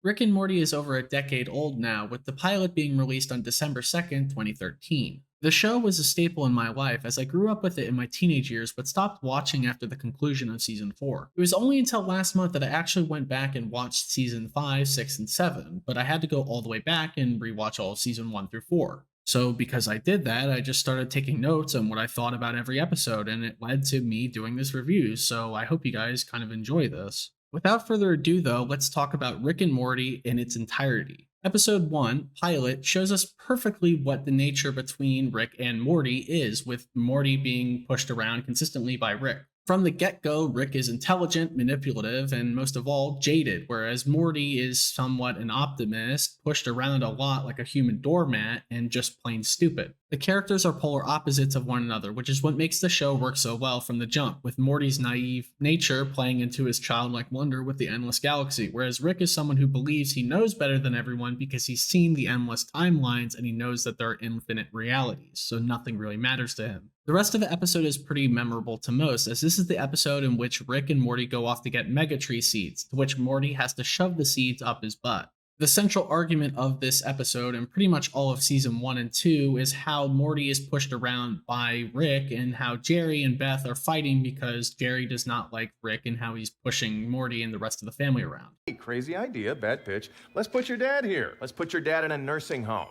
Rick and Morty is over a decade old now, with the pilot being released on December 2nd, 2013. The show was a staple in my life as I grew up with it in my teenage years but stopped watching after the conclusion of season 4. It was only until last month that I actually went back and watched season 5, 6, and 7, but I had to go all the way back and rewatch all of season 1 through 4. So, because I did that, I just started taking notes on what I thought about every episode, and it led to me doing this review. So, I hope you guys kind of enjoy this. Without further ado, though, let's talk about Rick and Morty in its entirety. Episode 1, Pilot, shows us perfectly what the nature between Rick and Morty is, with Morty being pushed around consistently by Rick. From the get go, Rick is intelligent, manipulative, and most of all, jaded, whereas Morty is somewhat an optimist, pushed around a lot like a human doormat, and just plain stupid. The characters are polar opposites of one another, which is what makes the show work so well from the jump, with Morty's naive nature playing into his childlike wonder with the endless galaxy, whereas Rick is someone who believes he knows better than everyone because he's seen the endless timelines and he knows that there are infinite realities, so nothing really matters to him. The rest of the episode is pretty memorable to most, as this is the episode in which Rick and Morty go off to get Megatree seeds, to which Morty has to shove the seeds up his butt. The central argument of this episode, and pretty much all of season 1 and 2, is how Morty is pushed around by Rick and how Jerry and Beth are fighting because Jerry does not like Rick and how he's pushing Morty and the rest of the family around. Hey, crazy idea, bet pitch. Let's put your dad here. Let's put your dad in a nursing home.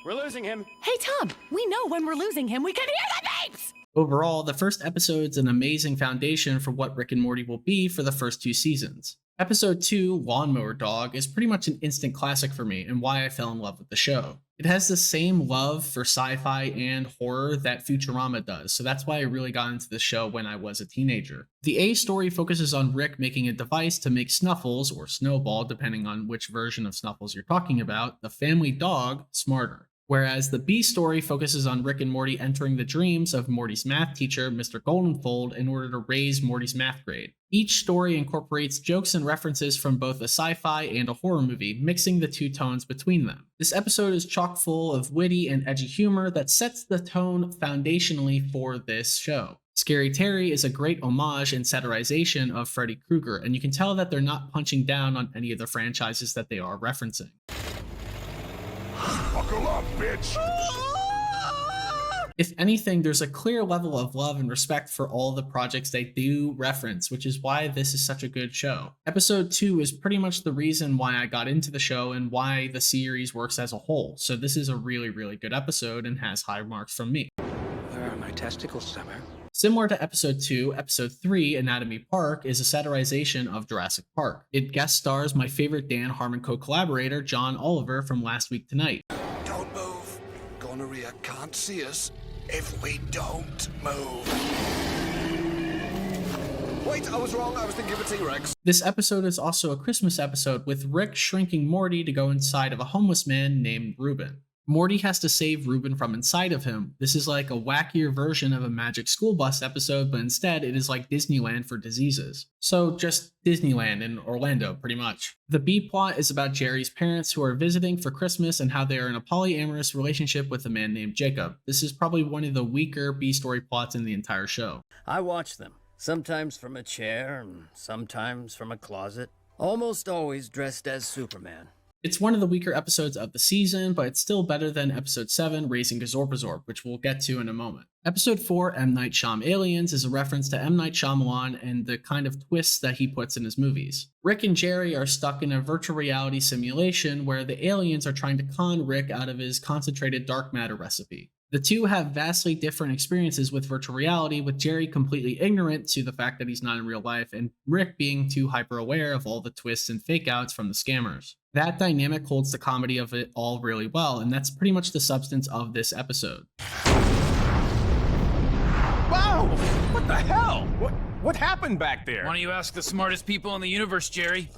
We're losing him. Hey, Tom, we know when we're losing him. We can hear the beeps! Overall, the first episode's an amazing foundation for what Rick and Morty will be for the first 2 seasons. Episode 2, Lawnmower Dog, is pretty much an instant classic for me and why I fell in love with the show. It has the same love for sci-fi and horror that Futurama does, so that's why I really got into the show when I was a teenager. The A story focuses on Rick making a device to make Snuffles, or Snowball depending on which version of Snuffles you're talking about, the family dog, smarter. Whereas the B story focuses on Rick and Morty entering the dreams of Morty's math teacher, Mr. Goldenfold, in order to raise Morty's math grade. Each story incorporates jokes and references from both a sci-fi and a horror movie, mixing the two tones between them. This episode is chock full of witty and edgy humor that sets the tone foundationally for this show. Scary Terry is a great homage and satirization of Freddy Krueger, and you can tell that they're not punching down on any of the franchises that they are referencing. Buckle up, bitch. If anything, there's a clear level of love and respect for all the projects they do reference, which is why this is such a good show. Episode 2 is pretty much the reason why I got into the show and why the series works as a whole, so this is a really, really good episode and has high marks from me. Where are my testicles, Summer? Similar to episode 2, episode 3, Anatomy Park, is a satirization of Jurassic Park. It guest stars my favorite Dan Harmon co-collaborator, John Oliver from Last Week Tonight. Don't move. Gonorrhea can't see us if we don't move. Wait, I was wrong. I was thinking of a T-Rex. This episode is also a Christmas episode with Rick shrinking Morty to go inside of a homeless man named Reuben. Morty has to save Reuben from inside of him. This is like a wackier version of a Magic School Bus episode, but instead it is like Disneyland for diseases. So just Disneyland in Orlando, pretty much. The B plot is about Jerry's parents who are visiting for Christmas and how they are in a polyamorous relationship with a man named Jacob. This is probably one of the weaker B story plots in the entire show. I watch them, sometimes from a chair, and sometimes from a closet, almost always dressed as Superman. It's one of the weaker episodes of the season, but it's still better than episode 7, Raising Gazorpazorp, which we'll get to in a moment. Episode 4, M. Night Shyam Aliens, is a reference to M. Night Shyamalan and the kind of twists that he puts in his movies. Rick and Jerry are stuck in a virtual reality simulation where the aliens are trying to con Rick out of his concentrated dark matter recipe. The two have vastly different experiences with virtual reality, with Jerry completely ignorant to the fact that he's not in real life, and Rick being too hyper-aware of all the twists and fake-outs from the scammers. That dynamic holds the comedy of it all really well, and that's pretty much the substance of this episode. Wow! What the hell? What happened back there? Why don't you ask the smartest people in the universe, Jerry?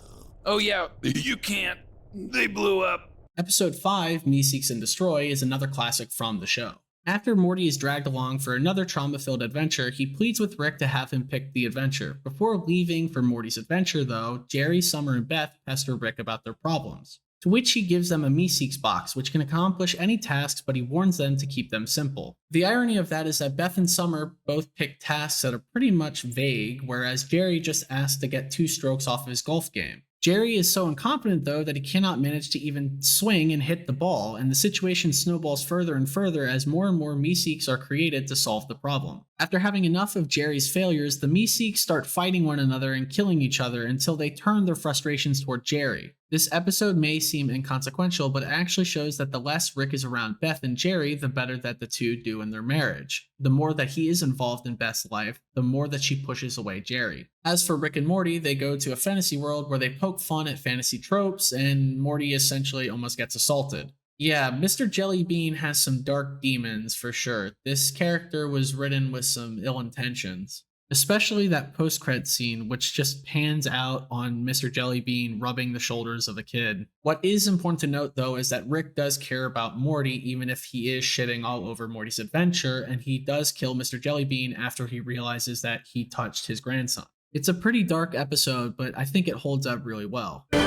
Oh yeah, you can't. They blew up. Episode 5, Me Seeks and Destroy, is another classic from the show. After Morty is dragged along for another trauma-filled adventure, he pleads with Rick to have him pick the adventure. Before leaving for Morty's adventure, though, Jerry, Summer, and Beth pester Rick about their problems. To which he gives them a Me-Seeks box, which can accomplish any tasks, but he warns them to keep them simple. The irony of that is that Beth and Summer both pick tasks that are pretty much vague, whereas Jerry just asks to get 2 strokes off of his golf game. Jerry is so incompetent, though, that he cannot manage to even swing and hit the ball, and the situation snowballs further and further as more and more Meeseeks are created to solve the problem. After having enough of Jerry's failures, the Meeseeks start fighting one another and killing each other until they turn their frustrations toward Jerry. This episode may seem inconsequential, but it actually shows that the less Rick is around Beth and Jerry, the better that the two do in their marriage. The more that he is involved in Beth's life, the more that she pushes away Jerry. As for Rick and Morty, they go to a fantasy world where they poke fun at fantasy tropes, and Morty essentially almost gets assaulted. Yeah, Mr. Jellybean has some dark demons for sure. This character was written with some ill intentions. Especially that post-credit scene, which just pans out on Mr. Jellybean rubbing the shoulders of a kid. What is important to note, though, is that Rick does care about Morty, even if he is shitting all over Morty's adventure, and he does kill Mr. Jellybean after he realizes that he touched his grandson. It's a pretty dark episode, but I think it holds up really well. What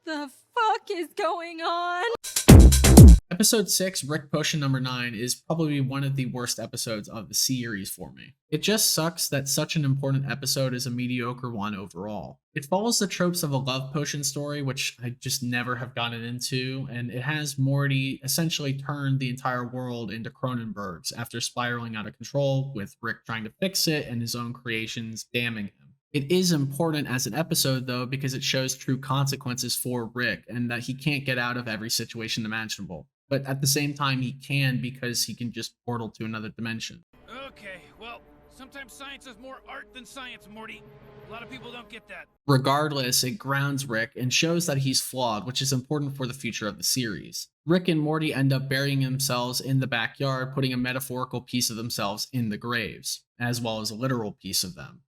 the fuck is going on? Episode 6, Rick Potion number 9, is probably one of the worst episodes of the series for me. It just sucks that such an important episode is a mediocre one overall. It follows the tropes of a love potion story, which I just never have gotten into, and it has Morty essentially turn the entire world into Cronenberg's after spiraling out of control, with Rick trying to fix it and his own creations damning him. It is important as an episode, though, because it shows true consequences for Rick and that he can't get out of every situation imaginable. But at the same time, he can because he can just portal to another dimension. Okay, well, sometimes science is more art than science, Morty. A lot of people don't get that. Regardless, it grounds Rick and shows that he's flawed, which is important for the future of the series. Rick and Morty end up burying themselves in the backyard, putting a metaphorical piece of themselves in the graves, as well as a literal piece of them.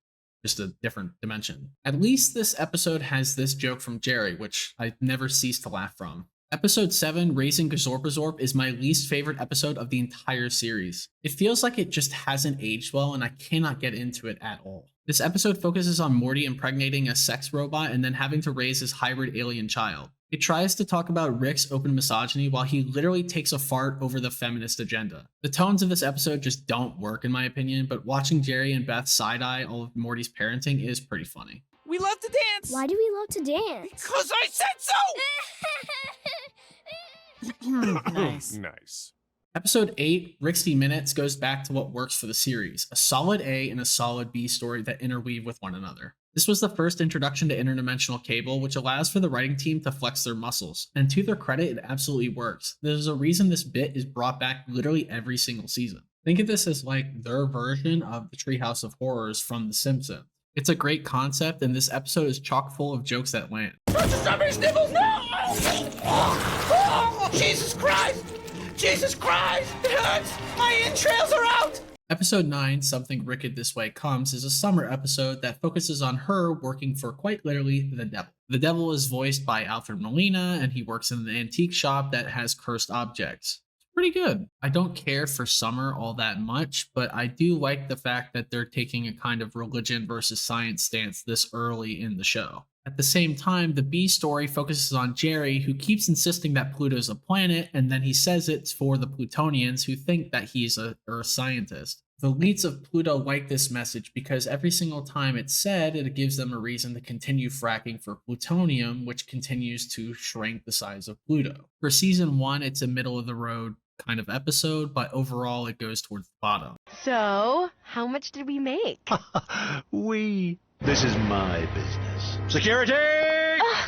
Just a different dimension. At least this episode has this joke from Jerry, which I never cease to laugh from. Episode 7, Raising Gazorpazorp, is my least favorite episode of the entire series. It feels like it just hasn't aged well, and I cannot get into it at all. This episode focuses on Morty impregnating a sex robot and then having to raise his hybrid alien child. It tries to talk about Rick's open misogyny while he literally takes a fart over the feminist agenda. The tones of this episode just don't work in my opinion, but watching Jerry and Beth side-eye all of Morty's parenting is pretty funny. We love to dance! Why do we love to dance? Because I said so! Nice. Nice. Episode 8, 60 Minutes, goes back to what works for the series, a solid A and a solid B story that interweave with one another. This was the first introduction to interdimensional cable, which allows for the writing team to flex their muscles, and to their credit, it absolutely works. There's a reason this bit is brought back literally every single season. Think of this as like their version of the Treehouse of Horrors from The Simpsons. It's a great concept, and this episode is chock full of jokes that land. Strawberry nibbles! No! Oh, Jesus Christ! Jesus Christ! It hurts! My entrails are out! Episode 9, Something Wicked This Way Comes, is a summer episode that focuses on her working for quite literally the devil. The devil is voiced by Alfred Molina, and he works in an antique shop that has cursed objects. It's pretty good. I don't care for summer all that much, but I do like the fact that they're taking a kind of religion versus science stance this early in the show. At the same time, the B story focuses on Jerry, who keeps insisting that Pluto's a planet, and then he says it's for the Plutonians who think that he's a Earth scientist. The elites of Pluto like this message because every single time it's said, it gives them a reason to continue fracking for plutonium, which continues to shrink the size of Pluto. For season 1, it's a middle-of-the-road kind of episode, but overall it goes towards the bottom. So, how much did we make? This is my business. Security!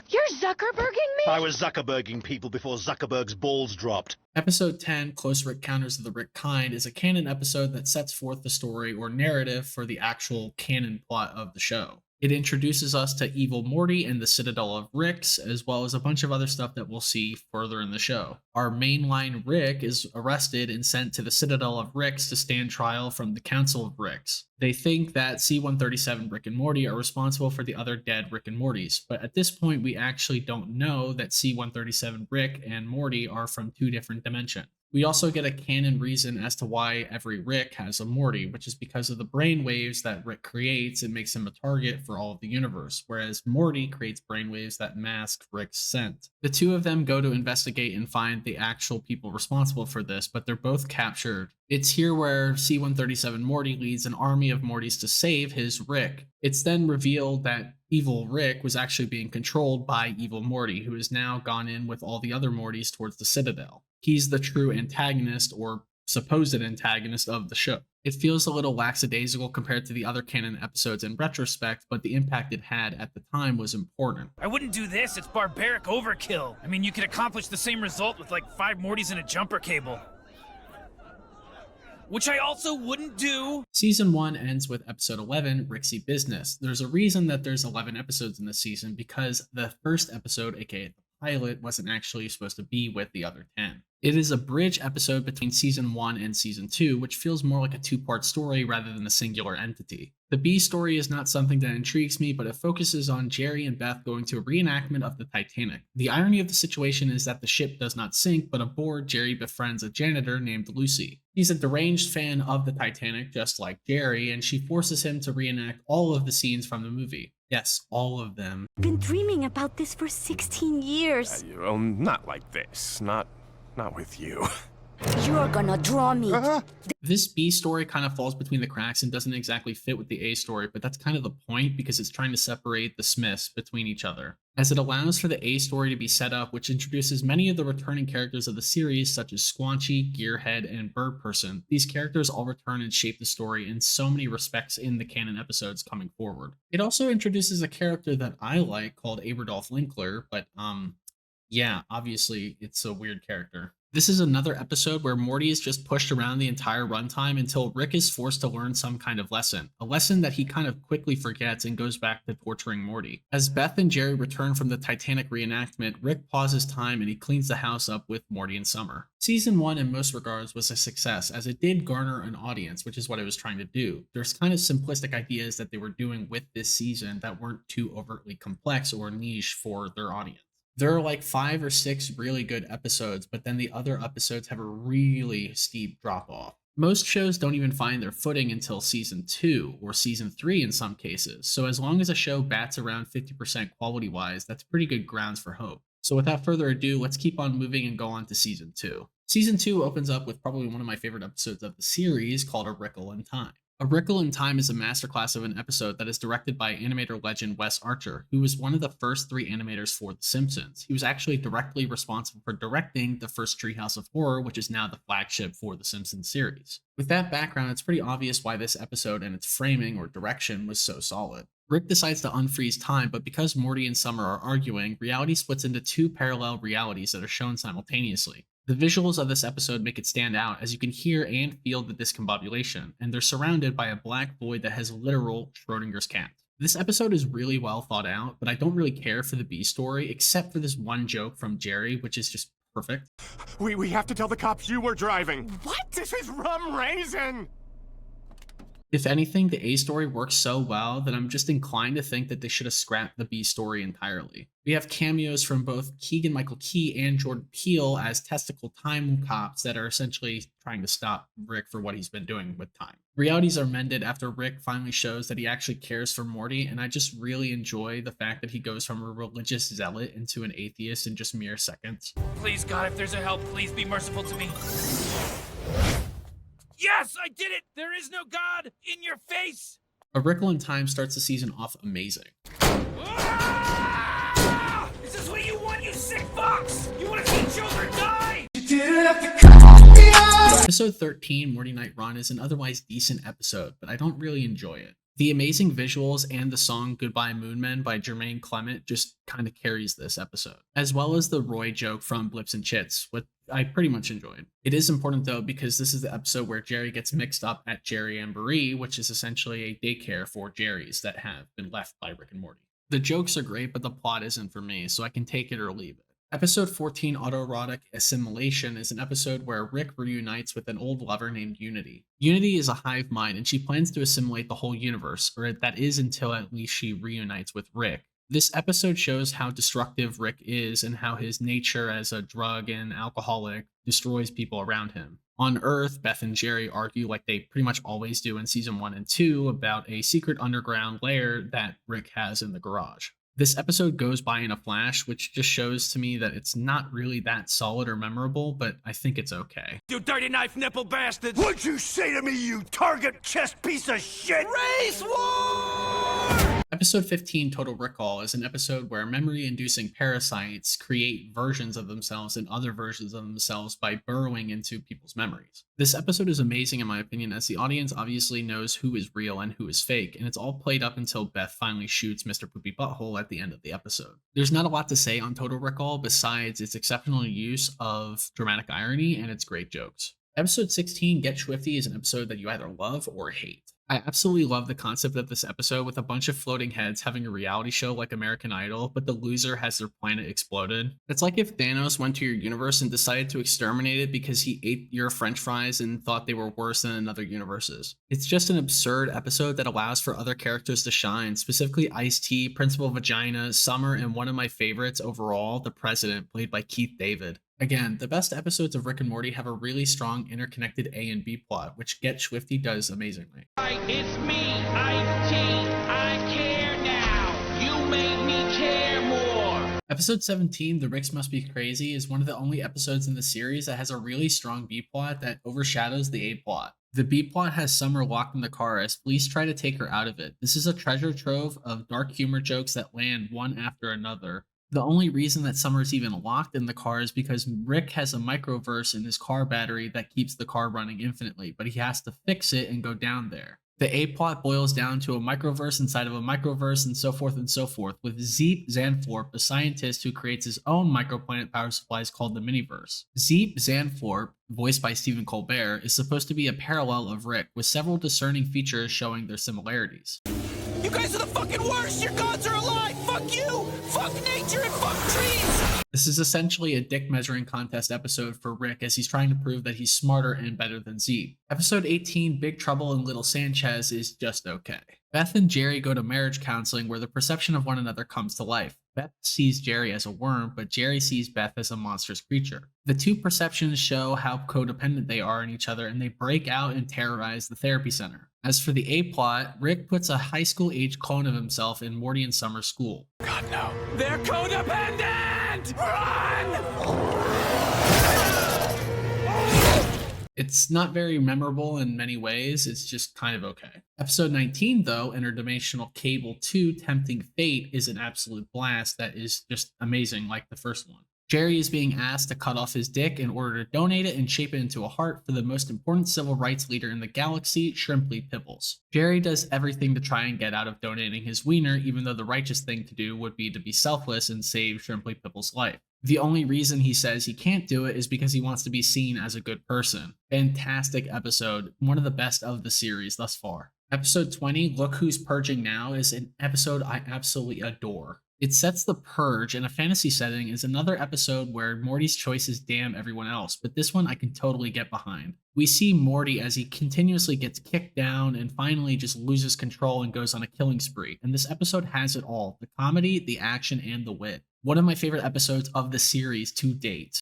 You're Zuckerberging me? I was Zuckerberging people before Zuckerberg's balls dropped. Episode 10, Close Rick Counters of the Rick Kind, is a canon episode that sets forth the story or narrative for the actual canon plot of the show. It introduces us to Evil Morty and the Citadel of Ricks, as well as a bunch of other stuff that we'll see further in the show. Our mainline Rick is arrested and sent to the Citadel of Ricks to stand trial from the Council of Ricks. They think that C-137 Rick and Morty are responsible for the other dead Rick and Mortys, but at this point we actually don't know that C-137 Rick and Morty are from two different dimensions. We also get a canon reason as to why every Rick has a Morty, which is because of the brainwaves that Rick creates. It makes him a target for all of the universe, whereas Morty creates brainwaves that mask Rick's scent. The two of them go to investigate and find the actual people responsible for this, but they're both captured. It's here where C-137 Morty leads an army of Mortys to save his Rick. It's then revealed that evil Rick was actually being controlled by evil Morty, who has now gone in with all the other Mortys towards the Citadel. He's the true antagonist, or supposed antagonist, of the show. It feels a little lackadaisical compared to the other canon episodes in retrospect, but the impact it had at the time was important. I wouldn't do this. It's barbaric overkill. I mean, you could accomplish the same result with like 5 Mortys and a jumper cable. Which I also wouldn't do. Season 1 ends with episode 11, Rixie Business. There's a reason that there's 11 episodes in this season, because the first episode, aka the pilot, wasn't actually supposed to be with the other 10. It is a bridge episode between season 1 and season 2, which feels more like a two-part story rather than a singular entity. The B story is not something that intrigues me, but it focuses on Jerry and Beth going to a reenactment of the Titanic. The irony of the situation is that the ship does not sink, but aboard, Jerry befriends a janitor named Lucy. He's a deranged fan of the Titanic, just like Jerry, and she forces him to reenact all of the scenes from the movie. Yes, all of them. Been dreaming about this for 16 years. Well, not like this. Not with you. You're gonna draw me. This B story kind of falls between the cracks and doesn't exactly fit with the A story, but that's kind of the point because it's trying to separate the Smiths between each other, as it allows for the A story to be set up, which introduces many of the returning characters of the series, such as Squanchy, Gearhead, and Bird Person. These characters all return and shape the story in so many respects in the canon episodes coming forward. It also introduces a character that I like called Aberdolf Linkler, but yeah, obviously it's a weird character. This is another episode where Morty is just pushed around the entire runtime until Rick is forced to learn some kind of lesson, a lesson that he kind of quickly forgets and goes back to torturing Morty. As Beth and Jerry return from the Titanic reenactment, Rick pauses time and he cleans the house up with Morty and Summer. Season 1 in most regards was a success, as it did garner an audience, which is what it was trying to do. There's kind of simplistic ideas that they were doing with this season that weren't too overtly complex or niche for their audience. There are like 5 or 6 really good episodes, but then the other episodes have a really steep drop off. Most shows don't even find their footing until season 2 or season 3 in some cases, so as long as a show bats around 50% quality wise, that's pretty good grounds for hope. So without further ado, let's keep on moving and go on to season 2. Season 2 opens up with probably one of my favorite episodes of the series called A Wrinkle in Time. A Wrinkle in Time is a masterclass of an episode that is directed by animator legend Wes Archer, who was one of the first 3 animators for The Simpsons. He was actually directly responsible for directing the first Treehouse of Horror, which is now the flagship for The Simpsons series. With that background, it's pretty obvious why this episode and its framing or direction was so solid. Rick decides to unfreeze time, but because Morty and Summer are arguing, reality splits into 2 parallel realities that are shown simultaneously. The visuals of this episode make it stand out, as you can hear and feel the discombobulation, and they're surrounded by a black void that has literal Schrodinger's cat. This episode is really well thought out, but I don't really care for the B story, except for this one joke from Jerry, which is just perfect. We have to tell the cops you were driving. What? This is rum raisin. If anything, the A story works so well that I'm just inclined to think that they should have scrapped the B story entirely. We have cameos from both Keegan-Michael Key and Jordan Peele as testicle time cops that are essentially trying to stop Rick for what he's been doing with time. Realities are mended after Rick finally shows that he actually cares for Morty, and I just really enjoy the fact that he goes from a religious zealot into an atheist in just mere seconds. Please, God, if there's a help, please be merciful to me. Yes, I did it! There is no God in your face! A Wrinkle in Time starts the season off amazing. Ah! Is this what you want, you sick fox? You want to see children die? Episode 13, Morty Night Run, is an otherwise decent episode, but I don't really enjoy it. The amazing visuals and the song Goodbye Moonmen by Jermaine Clement just kind of carries this episode, as well as the Roy joke from Blips and Chits, which I pretty much enjoyed. It is important though, because this is the episode where Jerry gets mixed up at Jerry and Marie, which is essentially a daycare for Jerrys that have been left by Rick and Morty. The jokes are great, but the plot isn't for me, so I can take it or leave it. Episode 14, Autoerotic Assimilation, is an episode where Rick reunites with an old lover named Unity. Unity is a hive mind, and she plans to assimilate the whole universe, or that is until at least she reunites with Rick. This episode shows how destructive Rick is and how his nature as a drug and alcoholic destroys people around him. On Earth, Beth and Jerry argue like they pretty much always do in season 1 and 2 about a secret underground lair that Rick has in the garage. This episode goes by in a flash, which just shows to me that it's not really that solid or memorable, but I think it's okay. You dirty knife nipple bastards! What'd you say to me, you target chest piece of shit? Race war! Episode 15, Total Recall, is an episode where memory-inducing parasites create versions of themselves and other versions of themselves by burrowing into people's memories. This episode is amazing in my opinion, as the audience obviously knows who is real and who is fake, and it's all played up until Beth finally shoots Mr. Poopy Butthole at the end of the episode. There's not a lot to say on Total Recall besides its exceptional use of dramatic irony and its great jokes. Episode 16, Get Swifty, is an episode that you either love or hate. I absolutely love the concept of this episode with a bunch of floating heads having a reality show like American Idol, but the loser has their planet exploded. It's like if Thanos went to your universe and decided to exterminate it because he ate your french fries and thought they were worse than in other universes. It's just an absurd episode that allows for other characters to shine, specifically Ice-T, Principal Vagina, Summer, and one of my favorites overall, the President, played by Keith David. Again, the best episodes of Rick and Morty have a really strong interconnected A and B plot, which Get Swifty does amazingly. It's me, Ice-T. I care now. You made me care more. Episode 17, The Ricks Must Be Crazy, is one of the only episodes in the series that has a really strong B plot that overshadows the A plot. The B plot has Summer locked in the car as police try to take her out of it. This is a treasure trove of dark humor jokes that land one after another. The only reason that Summer's even locked in the car is because Rick has a microverse in his car battery that keeps the car running infinitely, but he has to fix it and go down there. The A plot boils down to a microverse inside of a microverse and so forth, with Zeep Zanthorpe, a scientist who creates his own microplanet power supplies called the Miniverse. Zeep Zanthorpe, voiced by Stephen Colbert, is supposed to be a parallel of Rick, with several discerning features showing their similarities. You guys are the fucking worst. Your gods are alive. Fuck you. Fuck nature and fuck trees. This is essentially a dick measuring contest episode for Rick as he's trying to prove that he's smarter and better than Zeep. Episode 18, Big Trouble in Little Sanchez, is just okay. Beth and Jerry go to marriage counseling where the perception of one another comes to life. Beth sees Jerry as a worm, but Jerry sees Beth as a monstrous creature. The two perceptions show how codependent they are on each other, and they break out and terrorize the therapy center. As for the A plot, Rick puts a high school age clone of himself in Morty and Summer's school. God, no. They're codependent! Run! It's not very memorable in many ways, it's just kind of okay. Episode 19, though, Interdimensional Cable 2 Tempting Fate, is an absolute blast that is just amazing like the first one. Jerry is being asked to cut off his dick in order to donate it and shape it into a heart for the most important civil rights leader in the galaxy, Shrimply Pibbles. Jerry does everything to try and get out of donating his wiener, even though the righteous thing to do would be to be selfless and save Shrimply Pibbles' life. The only reason he says he can't do it is because he wants to be seen as a good person. Fantastic episode, one of the best of the series thus far. Episode 20, Look Who's Purging Now, is an episode I absolutely adore. It sets the purge in a fantasy setting is another episode where Morty's choices damn everyone else, but this one I can totally get behind. We see Morty as he continuously gets kicked down and finally just loses control and goes on a killing spree, and this episode has it all, the comedy, the action, and the wit. One of my favorite episodes of the series to date.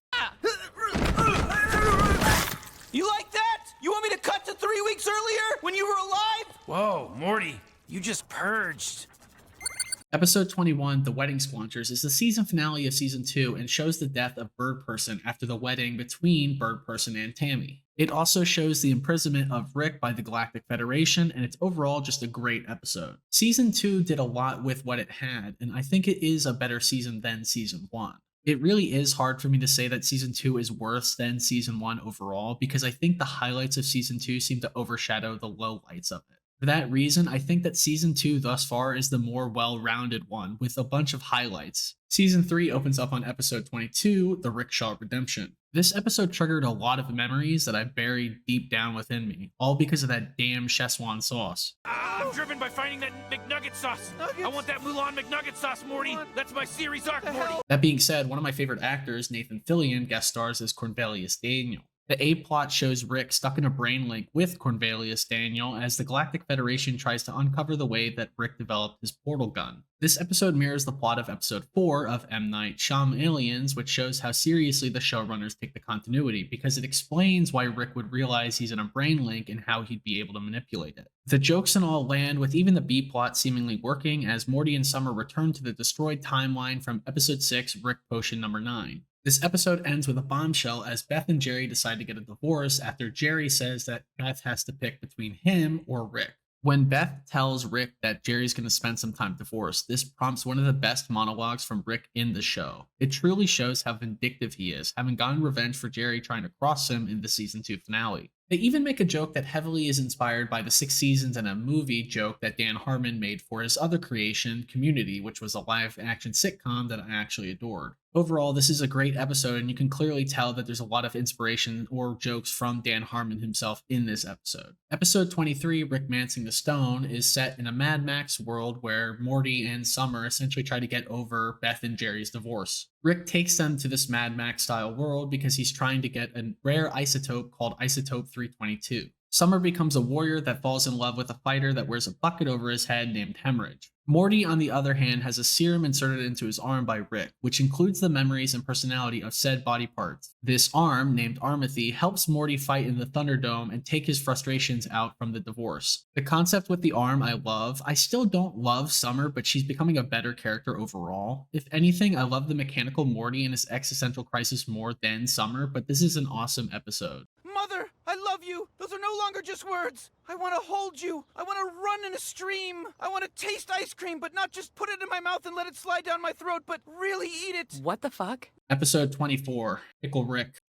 You like that? You want me to cut to 3 weeks earlier when you were alive? Whoa, Morty, you just purged. Episode 21, The Wedding Squanchers, is the season finale of season 2 and shows the death of Bird Person after the wedding between Bird Person and Tammy. It also shows the imprisonment of Rick by the Galactic Federation, and it's overall just a great episode. Season 2 did a lot with what it had, and I think it is a better season than season 1. It really is hard for me to say that season 2 is worse than season 1 overall, because I think the highlights of season 2 seem to overshadow the lowlights of it. For that reason, I think that season 2 thus far is the more well-rounded one, with a bunch of highlights. Season 3 opens up on episode 22, The Rickshaw Redemption. This episode triggered a lot of memories that I buried deep down within me, all because of that damn Szechuan sauce. I'm driven by finding that McNugget sauce. I want that Mulan McNugget sauce, Morty. That's my series arc, Morty. That being said, one of my favorite actors, Nathan Fillion, guest stars as Cornelius Daniel. The A plot shows Rick stuck in a brain link with Cornelius Daniel as the Galactic Federation tries to uncover the way that Rick developed his portal gun. This episode mirrors the plot of episode 4 of M. Night Shyamalan Aliens, which shows how seriously the showrunners take the continuity, because it explains why Rick would realize he's in a brain link and how he'd be able to manipulate it. The jokes and all land, with even the B plot seemingly working as Morty and Summer return to the destroyed timeline from episode 6, Rick Potion number 9. This episode ends with a bombshell as Beth and Jerry decide to get a divorce after Jerry says that Beth has to pick between him or Rick. When Beth tells Rick that Jerry's going to spend some time divorced, this prompts one of the best monologues from Rick in the show. It truly shows how vindictive he is, having gotten revenge for Jerry trying to cross him in the season 2 finale. They even make a joke that heavily is inspired by the 6 seasons and a movie joke that Dan Harmon made for his other creation, Community, which was a live-action sitcom that I actually adored. Overall, this is a great episode, and you can clearly tell that there's a lot of inspiration or jokes from Dan Harmon himself in this episode. Episode 23, Rick Mancing the Stone, is set in a Mad Max world where Morty and Summer essentially try to get over Beth and Jerry's divorce. Rick takes them to this Mad Max style world because he's trying to get a rare isotope called Isotope 322. Summer becomes a warrior that falls in love with a fighter that wears a bucket over his head named Hemorrhage. Morty, on the other hand, has a serum inserted into his arm by Rick, which includes the memories and personality of said body parts. This arm, named Armathy, helps Morty fight in the Thunderdome and take his frustrations out from the divorce. The concept with the arm I love. I still don't love Summer, but she's becoming a better character overall. If anything, I love the mechanical Morty and his existential crisis more than Summer, but this is an awesome episode. Mother, I love you. Those are no longer just words. I want to hold you. I want to run in a stream. I want to taste ice cream, but not just put it in my mouth and let it slide down my throat, but really eat it. What the fuck? Episode 24, Pickle Rick.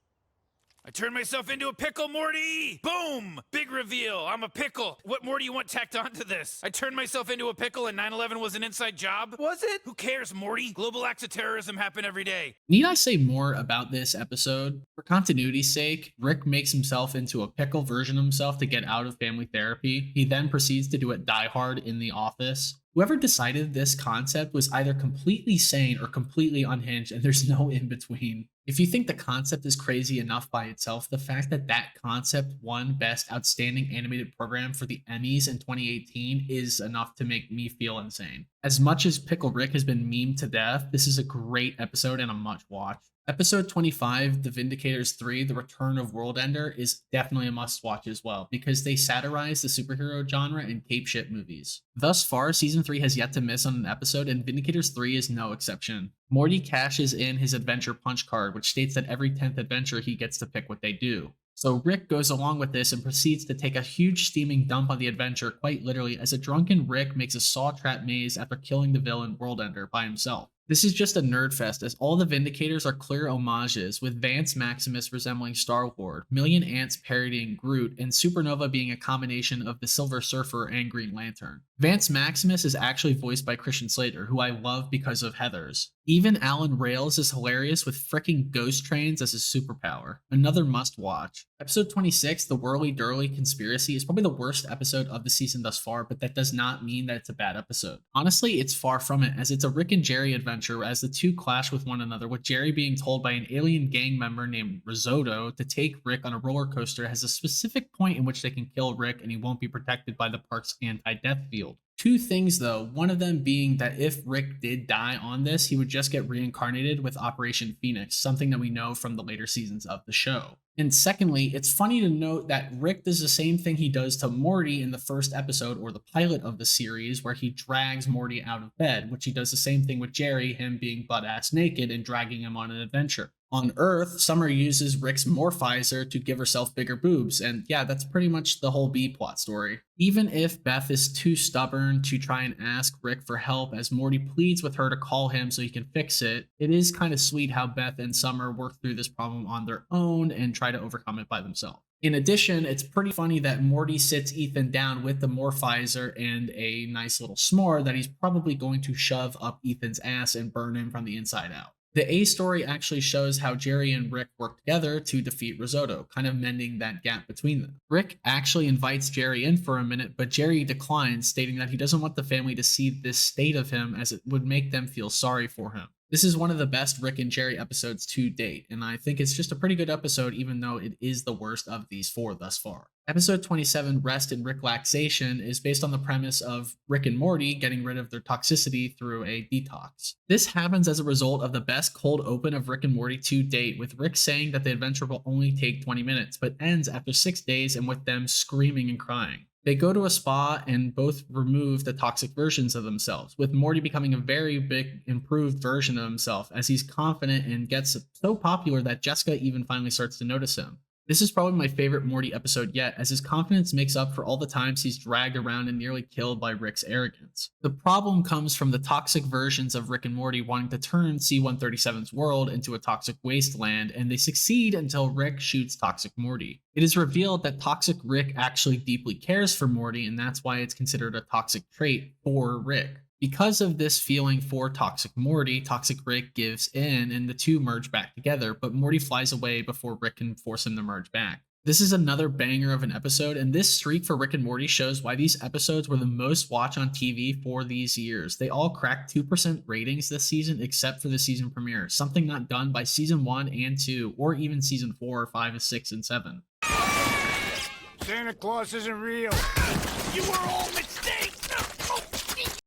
I turned myself into a pickle, Morty! Boom! Big reveal. I'm a pickle. What more do you want tacked onto this? I turned myself into a pickle and 9/11 was an inside job? Was it? Who cares, Morty? Global acts of terrorism happen every day. Need I say more about this episode? For continuity's sake, Rick makes himself into a pickle version of himself to get out of family therapy. He then proceeds to do it Die Hard in the office. Whoever decided this concept was either completely sane or completely unhinged, and there's no in between. If you think the concept is crazy enough by itself, the fact that that concept won Best Outstanding Animated Program for the Emmys in 2018 is enough to make me feel insane. As much as Pickle Rick has been memed to death, this is a great episode and a must watch. Episode 25, The Vindicators 3, The Return of World Ender, is definitely a must watch as well, because they satirize the superhero genre in cape shit movies. Thus far, season 3 has yet to miss on an episode, and Vindicators 3 is no exception. Morty cashes in his adventure punch card, which states that every 10th adventure he gets to pick what they do. So Rick goes along with this and proceeds to take a huge steaming dump on the adventure, quite literally, as a drunken Rick makes a saw trap maze after killing the villain World Ender by himself. This is just a nerd fest, as all the Vindicators are clear homages, with Vance Maximus resembling Star-Lord, Million Ants parodying Groot, and Supernova being a combination of the Silver Surfer and Green Lantern. Vance Maximus is actually voiced by Christian Slater, who I love because of Heathers. Even Alan Rails is hilarious with fricking ghost trains as his superpower. Another must watch. Episode 26, The Whirly Durly Conspiracy, is probably the worst episode of the season thus far, but that does not mean that it's a bad episode. Honestly, it's far from it, as it's a Rick and Jerry adventure as the two clash with one another, with Jerry being told by an alien gang member named Risotto to take Rick on a roller coaster has a specific point in which they can kill Rick and he won't be protected by the park's anti-death field. Two things though, one of them being that if Rick did die on this, he would just get reincarnated with Operation Phoenix, something that we know from the later seasons of the show. And secondly, it's funny to note that Rick does the same thing he does to Morty in the first episode or the pilot of the series, where he drags Morty out of bed, which he does the same thing with Jerry, him being butt-ass naked and dragging him on an adventure. On Earth, Summer uses Rick's morphizer to give herself bigger boobs, and yeah, that's pretty much the whole B-plot story. Even if Beth is too stubborn to try and ask Rick for help as Morty pleads with her to call him so he can fix it, it is kind of sweet how Beth and Summer work through this problem on their own and try to overcome it by themselves. In addition, it's pretty funny that Morty sits Ethan down with the morphizer and a nice little s'more that he's probably going to shove up Ethan's ass and burn him from the inside out. The A story actually shows how Jerry and Rick work together to defeat Risotto, kind of mending that gap between them. Rick actually invites Jerry in for a minute, but Jerry declines, stating that he doesn't want the family to see this state of him as it would make them feel sorry for him. This is one of the best Rick and Jerry episodes to date, and I think it's just a pretty good episode even though it is the worst of these four thus far. Episode 27, Rest and Rick-laxation, is based on the premise of Rick and Morty getting rid of their toxicity through a detox. This happens as a result of the best cold open of Rick and Morty to date, with Rick saying that the adventure will only take 20 minutes, but ends after 6 days and with them screaming and crying. They go to a spa and both remove the toxic versions of themselves, with Morty becoming a very big improved version of himself as he's confident and gets so popular that Jessica even finally starts to notice him. This is probably my favorite Morty episode yet, as his confidence makes up for all the times he's dragged around and nearly killed by Rick's arrogance. The problem comes from the toxic versions of Rick and Morty wanting to turn C-137's world into a toxic wasteland, and they succeed until Rick shoots Toxic Morty. It is revealed that Toxic Rick actually deeply cares for Morty, and that's why it's considered a toxic trait for Rick. Because of this feeling for Toxic Morty, Toxic Rick gives in and the two merge back together, but Morty flies away before Rick can force him to merge back. This is another banger of an episode, and this streak for Rick and Morty shows why these episodes were the most watched on TV for these years. They all cracked 2% ratings this season except for the season premiere, something not done by season 1 and 2, or even season 4, 5, 6, and 7. Santa Claus isn't real. You were all mistakes!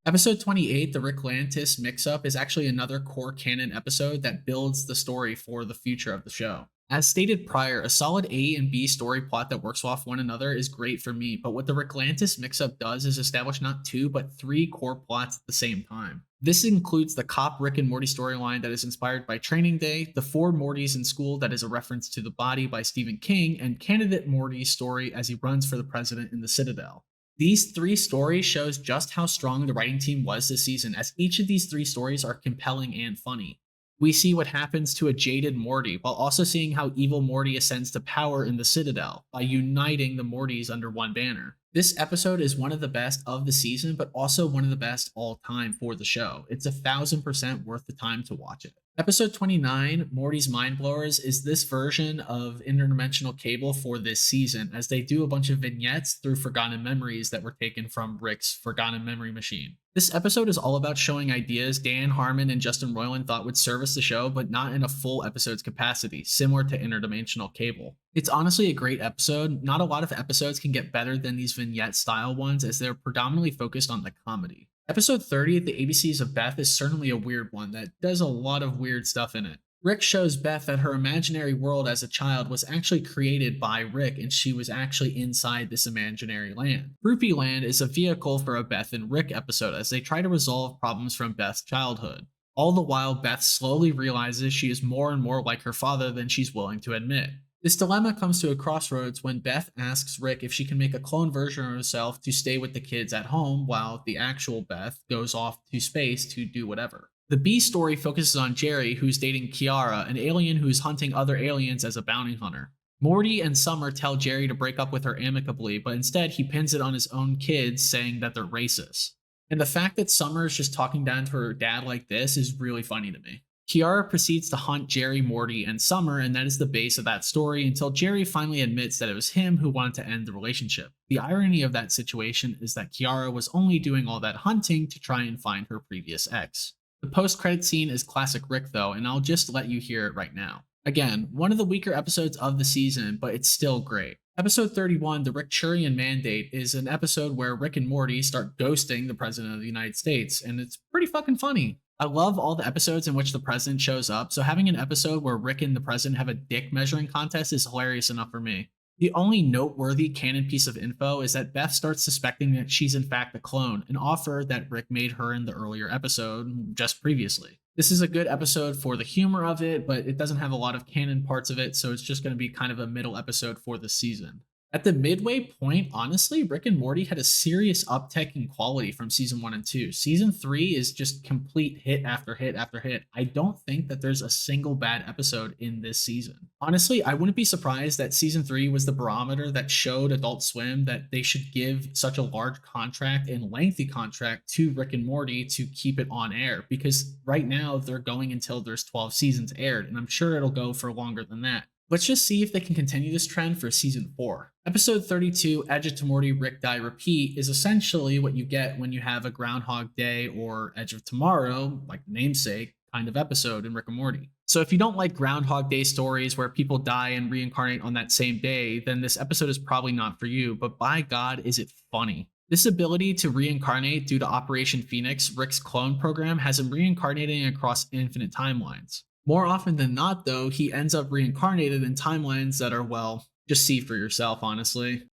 Episode 28, the Rick-Lantis mix-up, is actually another core canon episode that builds the story for the future of the show. As stated prior, a solid A and B story plot that works off one another is great for me, but what the Rick-Lantis mix-up does is establish not 2, but 3 core plots at the same time. This includes the cop Rick and Morty storyline that is inspired by Training Day, the 4 Mortys in school that is a reference to The Body by Stephen King, and Candidate Morty's story as he runs for the president in the Citadel. These 3 stories shows just how strong the writing team was this season, as each of these 3 stories are compelling and funny. We see what happens to a jaded Morty, while also seeing how evil Morty ascends to power in the Citadel by uniting the Mortys under one banner. This episode is one of the best of the season, but also one of the best all time for the show. It's 1000% worth the time to watch it. Episode 29, Morty's Mind Blowers, is this version of Interdimensional Cable for this season, as they do a bunch of vignettes through forgotten memories that were taken from Rick's Forgotten Memory Machine. This episode is all about showing ideas Dan Harmon and Justin Roiland thought would service the show, but not in a full episode's capacity, similar to Interdimensional Cable. It's honestly a great episode. Not a lot of episodes can get better than these vignette-style ones, as they're predominantly focused on the comedy. Episode 30, The ABCs of Beth, is certainly a weird one that does a lot of weird stuff in it. Rick shows Beth that her imaginary world as a child was actually created by Rick, and she was actually inside this imaginary land. Groupie Land is a vehicle for a Beth and Rick episode as they try to resolve problems from Beth's childhood. All the while, Beth slowly realizes she is more and more like her father than she's willing to admit. This dilemma comes to a crossroads when Beth asks Rick if she can make a clone version of herself to stay with the kids at home while the actual Beth goes off to space to do whatever. The B story focuses on Jerry, who's dating Kiara, an alien who's hunting other aliens as a bounty hunter. Morty and Summer tell Jerry to break up with her amicably, but instead he pins it on his own kids, saying that they're racist. And the fact that Summer is just talking down to her dad like this is really funny to me. Kiara proceeds to hunt Jerry, Morty, and Summer, and that is the base of that story until Jerry finally admits that it was him who wanted to end the relationship. The irony of that situation is that Kiara was only doing all that hunting to try and find her previous ex. The post-credit scene is classic Rick though, and I'll just let you hear it right now. Again, one of the weaker episodes of the season, but it's still great. Episode 31, The Rick-Churian Mandate, is an episode where Rick and Morty start ghosting the President of the United States, and it's pretty fucking funny. I love all the episodes in which the president shows up, so having an episode where Rick and the president have a dick measuring contest is hilarious enough for me. The only noteworthy canon piece of info is that Beth starts suspecting that she's in fact a clone, an offer that Rick made her in the earlier episode just previously. This is a good episode for the humor of it, but it doesn't have a lot of canon parts of it, so it's just going to be kind of a middle episode for the season. At the midway point, honestly, Rick and Morty had a serious uptick in quality from season 1 and 2. Season 3 is just complete hit after hit after hit. I don't think that there's a single bad episode in this season. Honestly, I wouldn't be surprised that season 3 was the barometer that showed Adult Swim that they should give such a large contract and lengthy contract to Rick and Morty to keep it on air, because right now they're going until there's 12 seasons aired, and I'm sure it'll go for longer than that. Let's just see if they can continue this trend for season 4. Episode 32, Edge of Tomorrow, Rick Die Repeat, is essentially what you get when you have a Groundhog Day or Edge of Tomorrow, like the namesake, kind of episode in Rick and Morty. So if you don't like Groundhog Day stories where people die and reincarnate on that same day, then this episode is probably not for you, but by God, is it funny. This ability to reincarnate due to Operation Phoenix, Rick's clone program, has him reincarnating across infinite timelines. More often than not, though, he ends up reincarnated in timelines that are, well, just see for yourself, honestly.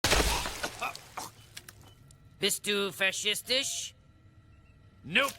Bist du faschistisch? Nope.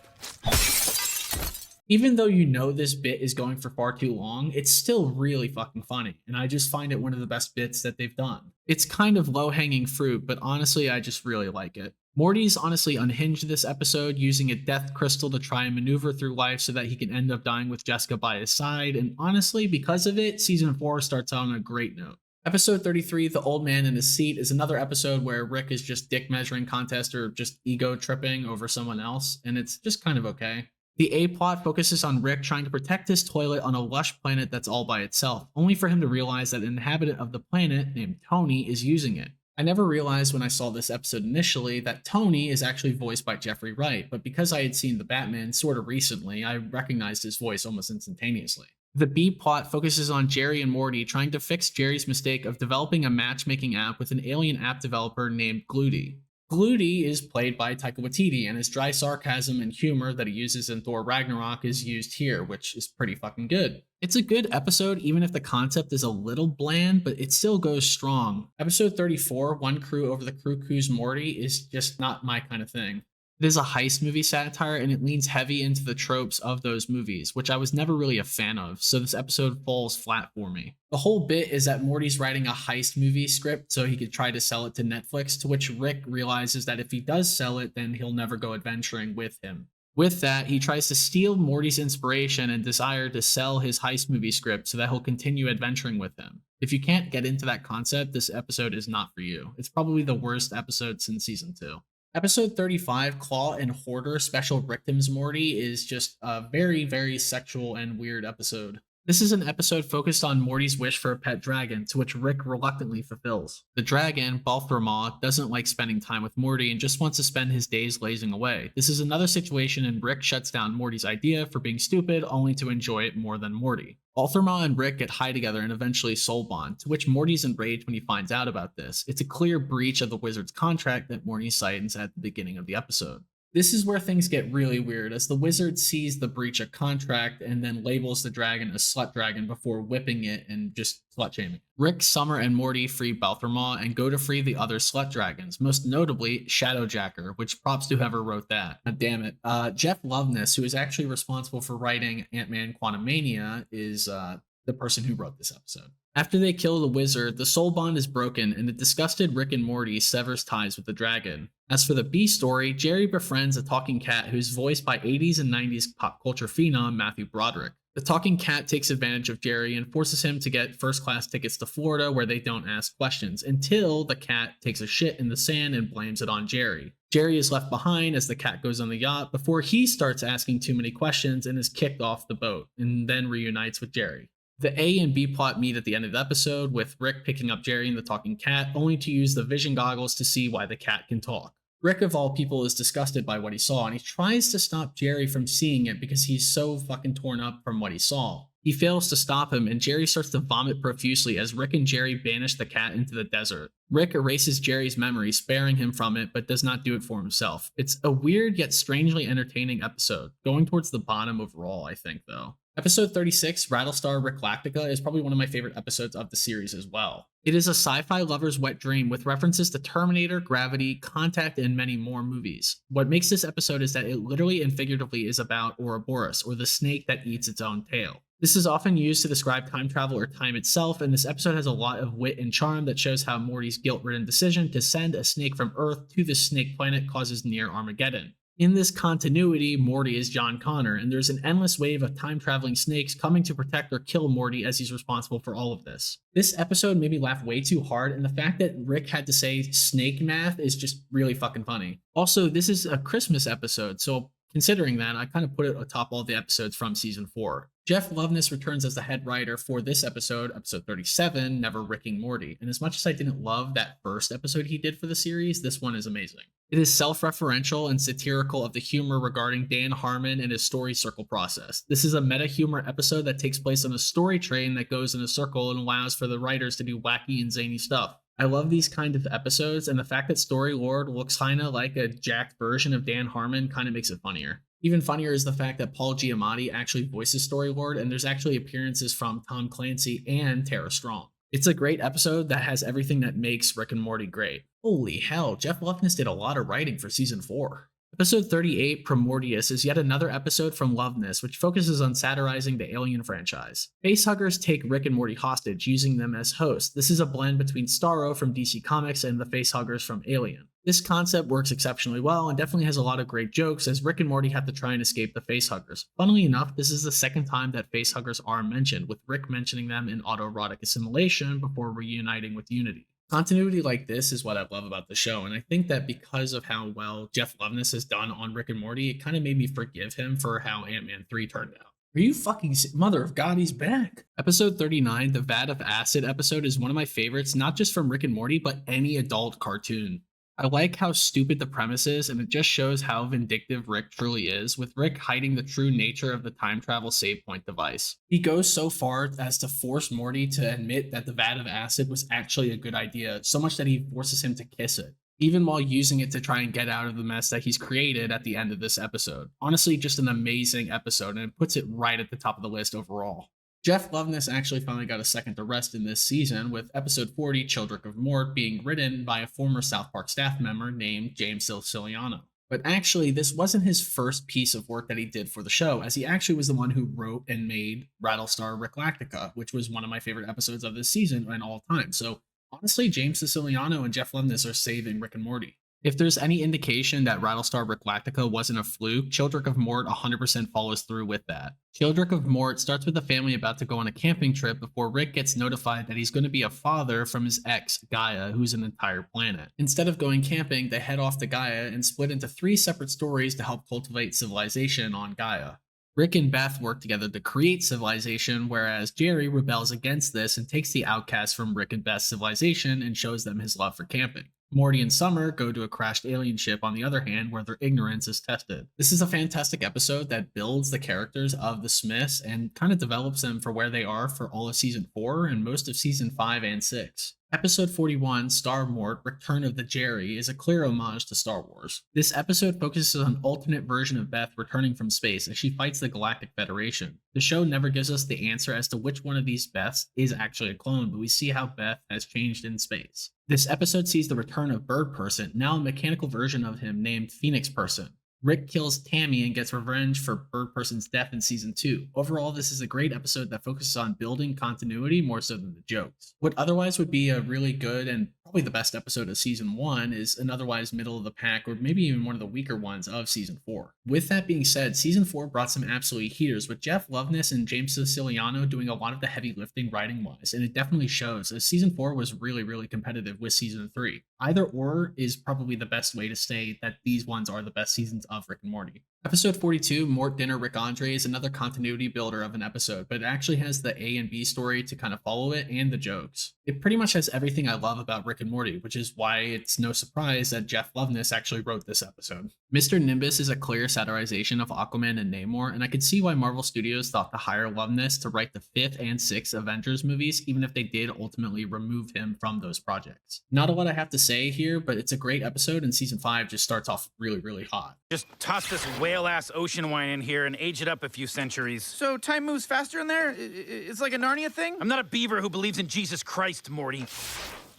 Even though you know this bit is going for far too long, it's still really fucking funny, and I just find it one of the best bits that they've done. It's kind of low-hanging fruit, but honestly, I just really like it. Morty's honestly unhinged this episode, using a death crystal to try and maneuver through life so that he can end up dying with Jessica by his side, and honestly, because of it, season 4 starts out on a great note. Episode 33, The Old Man in His Seat, is another episode where Rick is just dick measuring contest or just ego tripping over someone else, and it's just kind of okay. The A-plot focuses on Rick trying to protect his toilet on a lush planet that's all by itself, only for him to realize that an inhabitant of the planet named Tony is using it. I never realized when I saw this episode initially that Tony is actually voiced by Jeffrey Wright, but because I had seen The Batman sort of recently, I recognized his voice almost instantaneously. The B-plot focuses on Jerry and Morty trying to fix Jerry's mistake of developing a matchmaking app with an alien app developer named Gluty. Gluty is played by Taika Waititi, and his dry sarcasm and humor that he uses in Thor Ragnarok is used here, which is pretty fucking good. It's a good episode, even if the concept is a little bland, but it still goes strong. Episode 34, One Crew Over the Cuckoo's Morty, is just not my kind of thing. It is a heist movie satire, and it leans heavy into the tropes of those movies, which I was never really a fan of, so this episode falls flat for me. The whole bit is that Morty's writing a heist movie script so he could try to sell it to Netflix, to which Rick realizes that if he does sell it, then he'll never go adventuring with him. With that, he tries to steal Morty's inspiration and desire to sell his heist movie script so that he'll continue adventuring with him. If you can't get into that concept, this episode is not for you. It's probably the worst episode since season 2. Episode 35, Claw and Hoarder Special Victims Morty, is just a very, very sexual and weird episode. This is an episode focused on Morty's wish for a pet dragon, to which Rick reluctantly fulfills. The dragon, Balthamar, doesn't like spending time with Morty and just wants to spend his days lazing away. This is another situation and Rick shuts down Morty's idea for being stupid, only to enjoy it more than Morty. Balthamar and Rick get high together and eventually soul bond, to which Morty's enraged when he finds out about this. It's a clear breach of the wizard's contract that Morty cites at the beginning of the episode. This is where things get really weird, as the wizard sees the breach of contract and then labels the dragon a slut dragon before whipping it and just slut shaming. Rick, Summer, and Morty free Balthamar and go to free the other slut dragons, most notably Shadowjacker, which props to whoever wrote that. Damn it. Jeff Loveness, who is actually responsible for writing Ant-Man Quantumania, is the person who wrote this episode. After they kill the wizard, the soul bond is broken, and the disgusted Rick and Morty severs ties with the dragon. As for the B story, Jerry befriends a talking cat who's voiced by 80s and 90s pop culture phenom Matthew Broderick. The talking cat takes advantage of Jerry and forces him to get first-class tickets to Florida where they don't ask questions, until the cat takes a shit in the sand and blames it on Jerry. Jerry is left behind as the cat goes on the yacht before he starts asking too many questions and is kicked off the boat, and then reunites with Jerry. The A and B plot meet at the end of the episode, with Rick picking up Jerry and the talking cat, only to use the vision goggles to see why the cat can talk. Rick, of all people, is disgusted by what he saw, and he tries to stop Jerry from seeing it because he's so fucking torn up from what he saw. He fails to stop him, and Jerry starts to vomit profusely as Rick and Jerry banish the cat into the desert. Rick erases Jerry's memory, sparing him from it, but does not do it for himself. It's a weird yet strangely entertaining episode, going towards the bottom overall, I think, though. Episode 36, Rattlestar Rick Lactica, is probably one of my favorite episodes of the series as well. It is a sci-fi lover's wet dream with references to Terminator, Gravity, Contact, and many more movies. What makes this episode is that it literally and figuratively is about Ouroboros, or the snake that eats its own tail. This is often used to describe time travel or time itself, and this episode has a lot of wit and charm that shows how Morty's guilt-ridden decision to send a snake from Earth to the snake planet causes near Armageddon. In this continuity, Morty is John Connor, and there's an endless wave of time-traveling snakes coming to protect or kill Morty as he's responsible for all of this. This episode made me laugh way too hard, and the fact that Rick had to say snake math is just really fucking funny. Also, this is a Christmas episode, so considering that, I kind of put it atop all the episodes from season 4. Jeff Loveness returns as the head writer for this episode, episode 37, Never Ricking Morty. And as much as I didn't love that first episode he did for the series, this one is amazing. It is self-referential and satirical of the humor regarding Dan Harmon and his story circle process. This is a meta-humor episode that takes place on a story train that goes in a circle and allows for the writers to do wacky and zany stuff. I love these kind of episodes, and the fact that Story Lord looks kinda like a jacked version of Dan Harmon kinda makes it funnier. Even funnier is the fact that Paul Giamatti actually voices Story Lord, and there's actually appearances from Tom Clancy and Tara Strong. It's a great episode that has everything that makes Rick and Morty great. Holy hell, Jeff Loveness did a lot of writing for season 4. Episode 38, Primordius, is yet another episode from Loveness, which focuses on satirizing the Alien franchise. Facehuggers take Rick and Morty hostage, using them as hosts. This is a blend between Starro from DC Comics and the Facehuggers from Alien. This concept works exceptionally well and definitely has a lot of great jokes, as Rick and Morty have to try and escape the Facehuggers. Funnily enough, this is the second time that Facehuggers are mentioned, with Rick mentioning them in autoerotic assimilation before reuniting with Unity. Continuity like this is what I love about the show, and I think that because of how well Jeff Loveness has done on Rick and Morty, it kind of made me forgive him for how Ant-Man 3 turned out. Are you fucking mother of God, he's back. Episode 39, the Vat of Acid episode, is one of my favorites, not just from Rick and Morty, but any adult cartoon. I like how stupid the premise is, and it just shows how vindictive Rick truly is, with Rick hiding the true nature of the time travel save point device. He goes so far as to force Morty to admit that the vat of acid was actually a good idea, so much that he forces him to kiss it, even while using it to try and get out of the mess that he's created at the end of this episode. Honestly, just an amazing episode, and it puts it right at the top of the list overall. Jeff Loveness actually finally got a second to rest in this season, with episode 40, Children of Mort, being written by a former South Park staff member named James Siciliano. But actually, this wasn't his first piece of work that he did for the show, as he actually was the one who wrote and made Rattlestar Ricklactica, which was one of my favorite episodes of this season and all time. So honestly, James Siciliano and Jeff Loveness are saving Rick and Morty. If there's any indication that Rattlestar Ricklactica wasn't a fluke, Children of Mort 100% follows through with that. Children of Mort starts with a family about to go on a camping trip before Rick gets notified that he's going to be a father from his ex, Gaia, who's an entire planet. Instead of going camping, they head off to Gaia and split into 3 separate stories to help cultivate civilization on Gaia. Rick and Beth work together to create civilization, whereas Jerry rebels against this and takes the outcasts from Rick and Beth's civilization and shows them his love for camping. Morty and Summer go to a crashed alien ship, on the other hand, where their ignorance is tested. This is a fantastic episode that builds the characters of the Smiths and kind of develops them for where they are for all of season 4 and most of season 5 and 6. Episode 41, Star Mort, Return of the Jerry, is a clear homage to Star Wars. This episode focuses on an alternate version of Beth returning from space as she fights the Galactic Federation. The show never gives us the answer as to which one of these Beths is actually a clone, but we see how Beth has changed in space. This episode sees the return of Bird Person, now a mechanical version of him named Phoenix Person. Rick kills Tammy and gets revenge for Bird Person's death in season 2. Overall, this is a great episode that focuses on building continuity more so than the jokes. What otherwise would be a really good and probably the best episode of season 1 is an otherwise middle of the pack or maybe even one of the weaker ones of season 4. With that being said, season 4 brought some absolute heaters, with Jeff Loveness and James Siciliano doing a lot of the heavy lifting writing wise, and it definitely shows, as season 4 was really competitive with season 3. Either or is probably the best way to say that these ones are the best seasons of Rick and Morty. Episode 42, Mort Dinner Rick Andre, is another continuity builder of an episode, but it actually has the A and B story to kind of follow it and the jokes. It pretty much has everything I love about Rick and Morty, which is why it's no surprise that Jeff Loveness actually wrote this episode. Mr. Nimbus is a clear satirization of Aquaman and Namor, and I could see why Marvel Studios thought to hire Loveness to write the 5th and 6th Avengers movies, even if they did ultimately remove him from those projects. Not a lot I have to say here, but it's a great episode, and season 5 just starts off really hot. Just toss this whale-ass ocean wine in here and age it up a few centuries. So time moves faster in there? It's like a Narnia thing? I'm not a beaver who believes in Jesus Christ, Morty.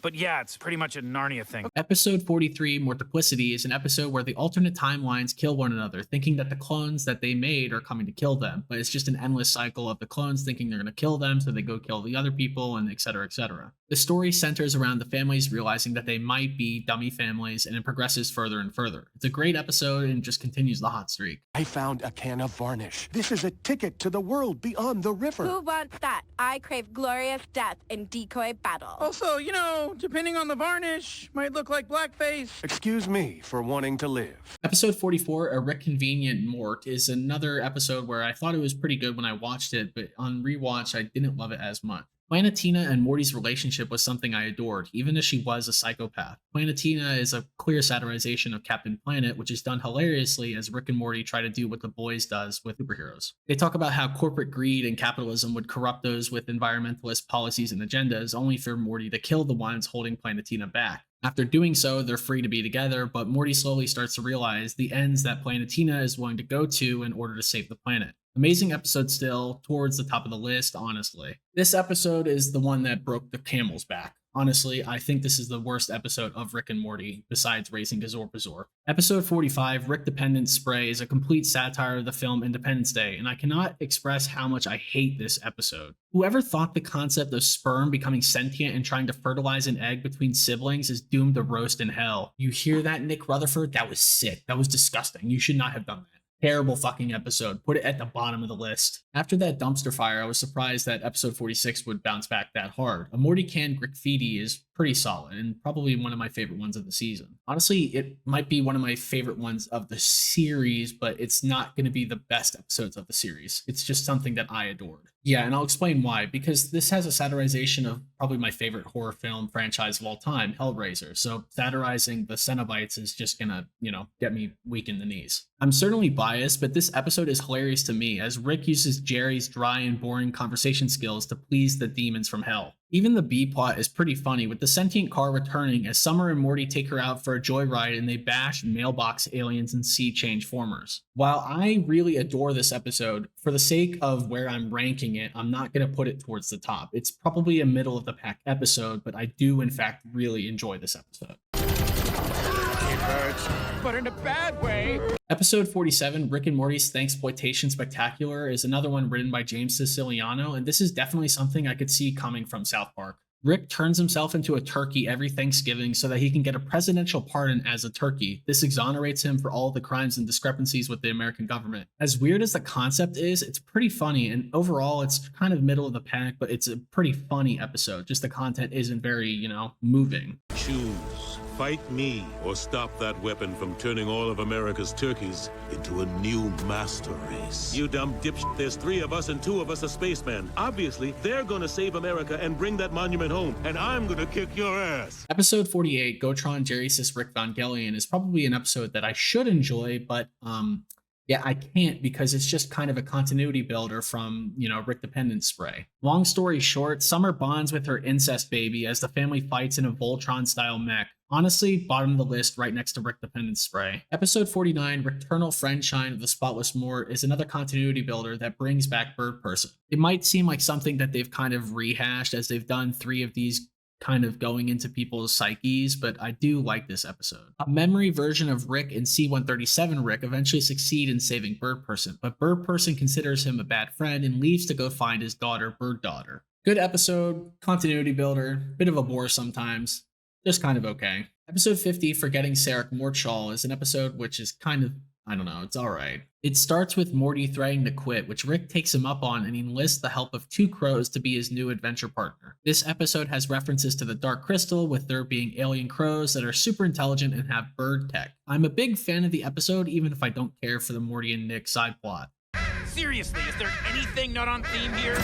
But yeah, it's pretty much a Narnia thing. Episode 43, Mortiplicity, is an episode where the alternate timelines kill one another, thinking that the clones that they made are coming to kill them. But it's just an endless cycle of the clones thinking they're going to kill them, so they go kill the other people, and etc. etc. The story centers around the families realizing that they might be dummy families, and it progresses further and further. It's a great episode and just continues the hot streak. I found a can of varnish. This is a ticket to the world beyond the river. Who wants that? I crave glorious death in decoy battle. Also, you know, depending on the varnish, might look like blackface. Excuse me for wanting to live. Episode 44, A Rick Convenient Mort, is another episode where I thought it was pretty good when I watched it, but on rewatch, I didn't love it as much. Planetina and Morty's relationship was something I adored, even as she was a psychopath. Planetina is a clear satirization of Captain Planet, which is done hilariously as Rick and Morty try to do what The Boys does with superheroes. They talk about how corporate greed and capitalism would corrupt those with environmentalist policies and agendas, only for Morty to kill the ones holding Planetina back. After doing so, they're free to be together, but Morty slowly starts to realize the ends that Planetina is willing to go to in order to save the planet. Amazing episode still, towards the top of the list, honestly. This episode is the one that broke the camel's back. Honestly, I think this is the worst episode of Rick and Morty, besides Racing to Zorpazor. Episode 45, Rick Dependence Spray, is a complete satire of the film Independence Day, and I cannot express how much I hate this episode. Whoever thought the concept of sperm becoming sentient and trying to fertilize an egg between siblings is doomed to roast in hell. You hear that, Nick Rutherford? That was sick. That was disgusting. You should not have done that. Terrible fucking episode. Put it at the bottom of the list. After that dumpster fire, I was surprised that episode 46 would bounce back that hard. A Morty Can Graffiti is pretty solid and probably one of my favorite ones of the season. Honestly, it might be one of my favorite ones of the series, but it's not going to be the best episodes of the series. It's just something that I adored. Yeah, and I'll explain why. Because this has a satirization of probably my favorite horror film franchise of all time, Hellraiser. So satirizing the Cenobites is just gonna, get me weak in the knees. I'm certainly biased, but this episode is hilarious to me as Rick uses Jerry's dry and boring conversation skills to please the demons from hell. Even the B plot is pretty funny, with the sentient car returning as Summer and Morty take her out for a joyride and they bash mailbox aliens and sea change formers. While I really adore this episode, for the sake of where I'm ranking it, I'm not going to put it towards the top. It's probably a middle of the pack episode, but I do in fact really enjoy this episode. It hurts, but in a bad way. Episode 47, Rick and Morty's Thanksploitation Spectacular, is another one written by James Siciliano, and this is definitely something I could see coming from South Park. Rick turns himself into a turkey every Thanksgiving so that he can get a presidential pardon as a turkey. This exonerates him for all the crimes and discrepancies with the American government. As weird as the concept is, it's pretty funny, and overall it's kind of middle of the pack, but it's a pretty funny episode. Just the content isn't very, moving. Choose. Fight me or stop that weapon from turning all of America's turkeys into a new master race. You dumb dipshit, there's 3 of us and 2 of us are spacemen. Obviously, they're gonna save America and bring that monument home, and I'm gonna kick your ass. Episode 48, Gotron Jerry Sis Rick Vangelion, is probably an episode that I should enjoy, but yeah, I can't because it's just kind of a continuity builder from, Rick Dependence Spray. Long story short, Summer bonds with her incest baby as the family fights in a Voltron-style mech. Honestly, bottom of the list right next to Rick Dependence Spray. Episode 49, Returnal Friendshine of the Spotless Mort, is another continuity builder that brings back Bird Person. It might seem like something that they've kind of rehashed as they've done 3 of these kind of going into people's psyches, but I do like this episode. A memory version of Rick and C-137 Rick eventually succeed in saving Bird Person, but Bird Person considers him a bad friend and leaves to go find his daughter, Bird Daughter. Good episode, continuity builder, bit of a bore sometimes, just kind of okay. Episode 50, Forgetting Sarek Mortshaw, is an episode which is kind of, I don't know, it's alright. It starts with Morty threatening to quit, which Rick takes him up on and he enlists the help of 2 crows to be his new adventure partner. This episode has references to the Dark Crystal, with there being alien crows that are super intelligent and have bird tech. I'm a big fan of the episode, even if I don't care for the Morty and Nick side plot. Seriously, is there anything not on theme here?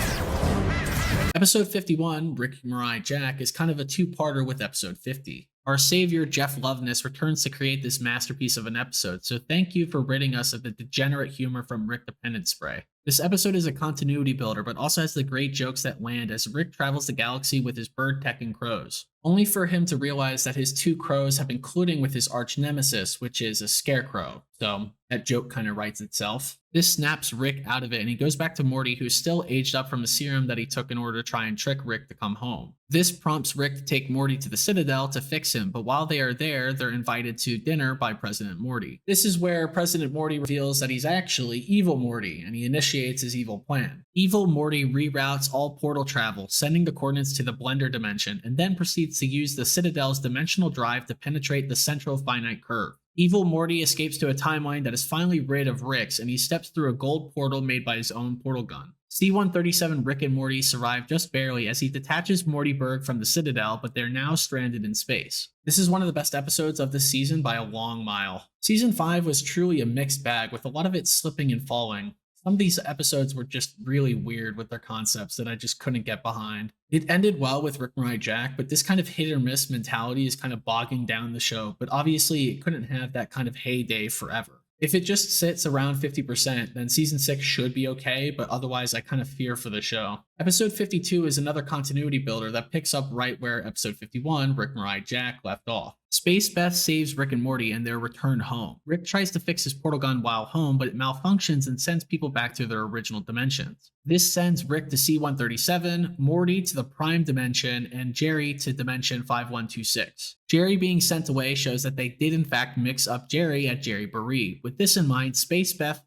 Episode 51, Rick, Mirai, Jack, is kind of a 2-parter with episode 50. Our savior, Jeff Loveness, returns to create this masterpiece of an episode, so thank you for ridding us of the degenerate humor from Rick Dependence Spray. This episode is a continuity builder, but also has the great jokes that land as Rick travels the galaxy with his bird tech and crows, only for him to realize that his 2 crows have been colluding with his arch nemesis, which is a scarecrow. So that joke kind of writes itself. This snaps Rick out of it, and he goes back to Morty, who's still aged up from a serum that he took in order to try and trick Rick to come home. This prompts Rick to take Morty to the Citadel to fix him, but while they are there, they're invited to dinner by President Morty. This is where President Morty reveals that he's actually Evil Morty, and he initiates his evil plan. Evil Morty reroutes all portal travel, sending the coordinates to the Blender dimension, and then proceeds to use the Citadel's dimensional drive to penetrate the central finite curve. Evil Morty escapes to a timeline that is finally rid of Rick's, and he steps through a gold portal made by his own portal gun. C-137 Rick and Morty survive just barely as he detaches Morty Berg from the Citadel, but they're now stranded in space. This is one of the best episodes of this season by a long mile. Season 5 was truly a mixed bag, with a lot of it slipping and falling. Some of these episodes were just really weird with their concepts that I just couldn't get behind. It ended well with Rick, Morty, Jack, but this kind of hit or miss mentality is kind of bogging down the show, but obviously it couldn't have that kind of heyday forever. If it just sits around 50%, then season 6 should be okay, but otherwise I kind of fear for the show. Episode 52 is another continuity builder that picks up right where episode 51, Rick, Morty, Jack, left off. Space Beth saves Rick and Morty and their return home. Rick tries to fix his portal gun while home, but it malfunctions and sends people back to their original dimensions. This sends Rick to C-137, Morty to the Prime Dimension, and Jerry to Dimension 5126. Jerry being sent away shows that they did in fact mix up Jerry at Jerry Baree. With this in mind, Space Beth,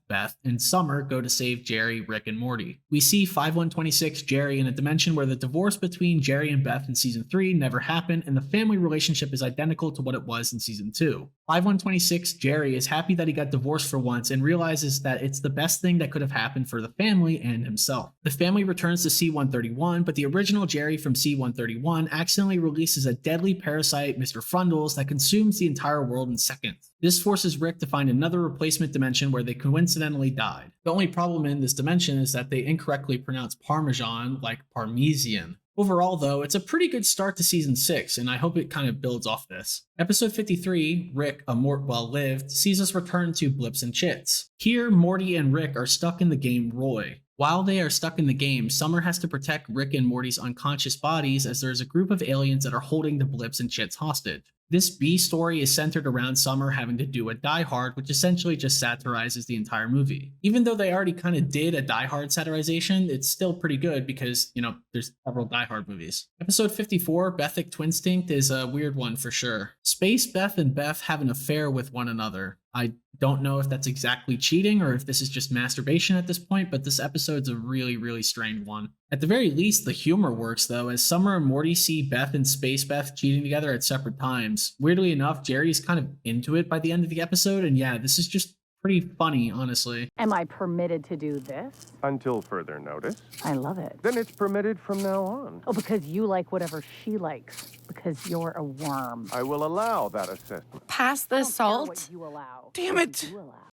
and Summer go to save Jerry, Rick, and Morty. We see 5126 Jerry in a dimension where the divorce between Jerry and Beth in season 3 never happened, and the family relationship is identical to what it was in season 2. 5126 Jerry is happy that he got divorced for once and realizes that it's the best thing that could have happened for the family and himself. The family returns to C-131, but the original Jerry from C-131 accidentally releases a deadly parasite, Mr. Frundles, that consumes the entire world in seconds. This forces Rick to find another replacement dimension where they coincidentally died. The only problem in this dimension is that they incorrectly pronounce Parmesan like Parmesan. Overall, though, it's a pretty good start to season 6, and I hope it kind of builds off this. Episode 53, Rick, A Mort Well Lived, sees us return to Blips and Chits. Here, Morty and Rick are stuck in the game Roy. While they are stuck in the game, Summer has to protect Rick and Morty's unconscious bodies as there is a group of aliens that are holding the Blips and Chits hostage. This B story is centered around Summer having to do a Die Hard, which essentially just satirizes the entire movie. Even though they already kind of did a Die Hard satirization, it's still pretty good because, there's several Die Hard movies. Episode 54, Bethic Twinstinct, is a weird one for sure. Space Beth and Beth have an affair with one another. I don't know if that's exactly cheating or if this is just masturbation at this point, but this episode's a really, really strained one. At the very least, the humor works though, as Summer and Morty see Beth and Space Beth cheating together at separate times. Weirdly enough, Jerry's kind of into it by the end of the episode, and yeah, this is just pretty funny, honestly. Am I permitted to do this? Until further notice. I love it. Then it's permitted from now on. Oh, because you like whatever she likes. Because you're a worm. I will allow that assessment. Pass the salt. Damn it!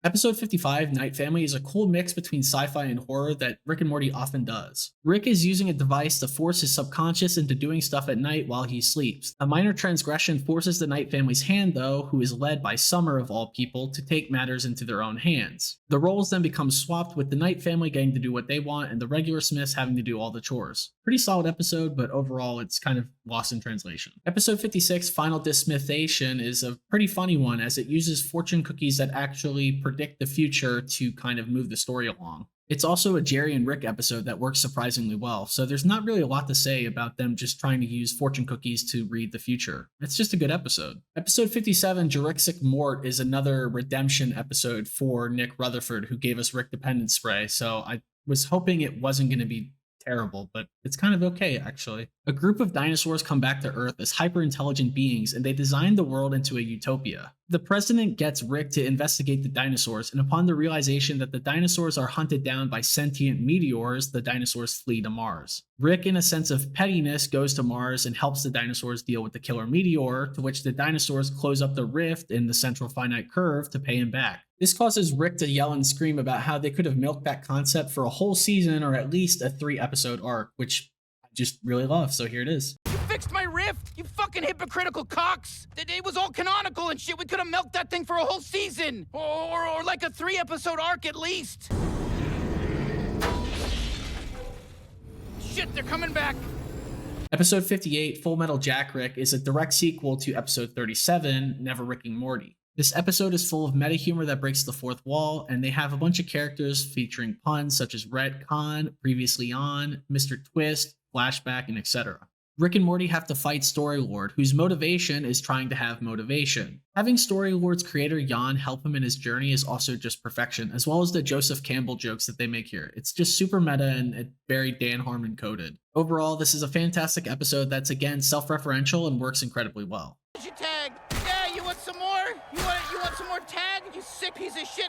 Episode 55, Night Family, is a cool mix between sci-fi and horror that Rick and Morty often does. Rick is using a device to force his subconscious into doing stuff at night while he sleeps. A minor transgression forces the Night Family's hand, though, who is led by Summer of all people, to take matters into their own hands. The roles then become swapped, with the Night Family getting to do what they want and the regular Smiths having to do all the chores. Pretty solid episode, but overall it's kind of lost in translation. Episode 56, Final Dismissation, is a pretty funny one as it uses fortune cookies that actually predict the future to kind of move the story along. It's also a Jerry and Rick episode that works surprisingly well, so there's not really a lot to say about them just trying to use fortune cookies to read the future. It's just a good episode. Episode 57, Jurassic Mort, is another redemption episode for Nick Rutherford, who gave us Rick Dependence Spray, so I was hoping it wasn't going to be terrible, but it's kind of okay, actually. A group of dinosaurs come back to Earth as hyper-intelligent beings, and they design the world into a utopia. The president gets Rick to investigate the dinosaurs, and upon the realization that the dinosaurs are hunted down by sentient meteors, the dinosaurs flee to Mars. Rick, in a sense of pettiness, goes to Mars and helps the dinosaurs deal with the killer meteor, to which the dinosaurs close up the rift in the central finite curve to pay him back. This causes Rick to yell and scream about how they could have milked that concept for a whole season or at least a 3-episode arc, which I just really love, so here it is. You fixed my rift, you fucking hypocritical cocks! It was all canonical and shit, we could have milked that thing for a whole season! Or like a 3-episode arc at least! Shit, they're coming back! Episode 58, Full Metal Jack-Rick, is a direct sequel to episode 37, Never Ricking Morty. This episode is full of meta humor that breaks the fourth wall, and they have a bunch of characters featuring puns such as Retcon, Previously On, Mr. Twist, Flashback, and etc. Rick and Morty have to fight Storylord, whose motivation is trying to have motivation. Having Storylord's creator Jan help him in his journey is also just perfection, as well as the Joseph Campbell jokes that they make here. It's just super meta and very Dan Harmon coded. Overall, this is a fantastic episode that's again self-referential and works incredibly well. Where's your tag? Yeah, you want some more? You want some more tag? You sick piece of shit.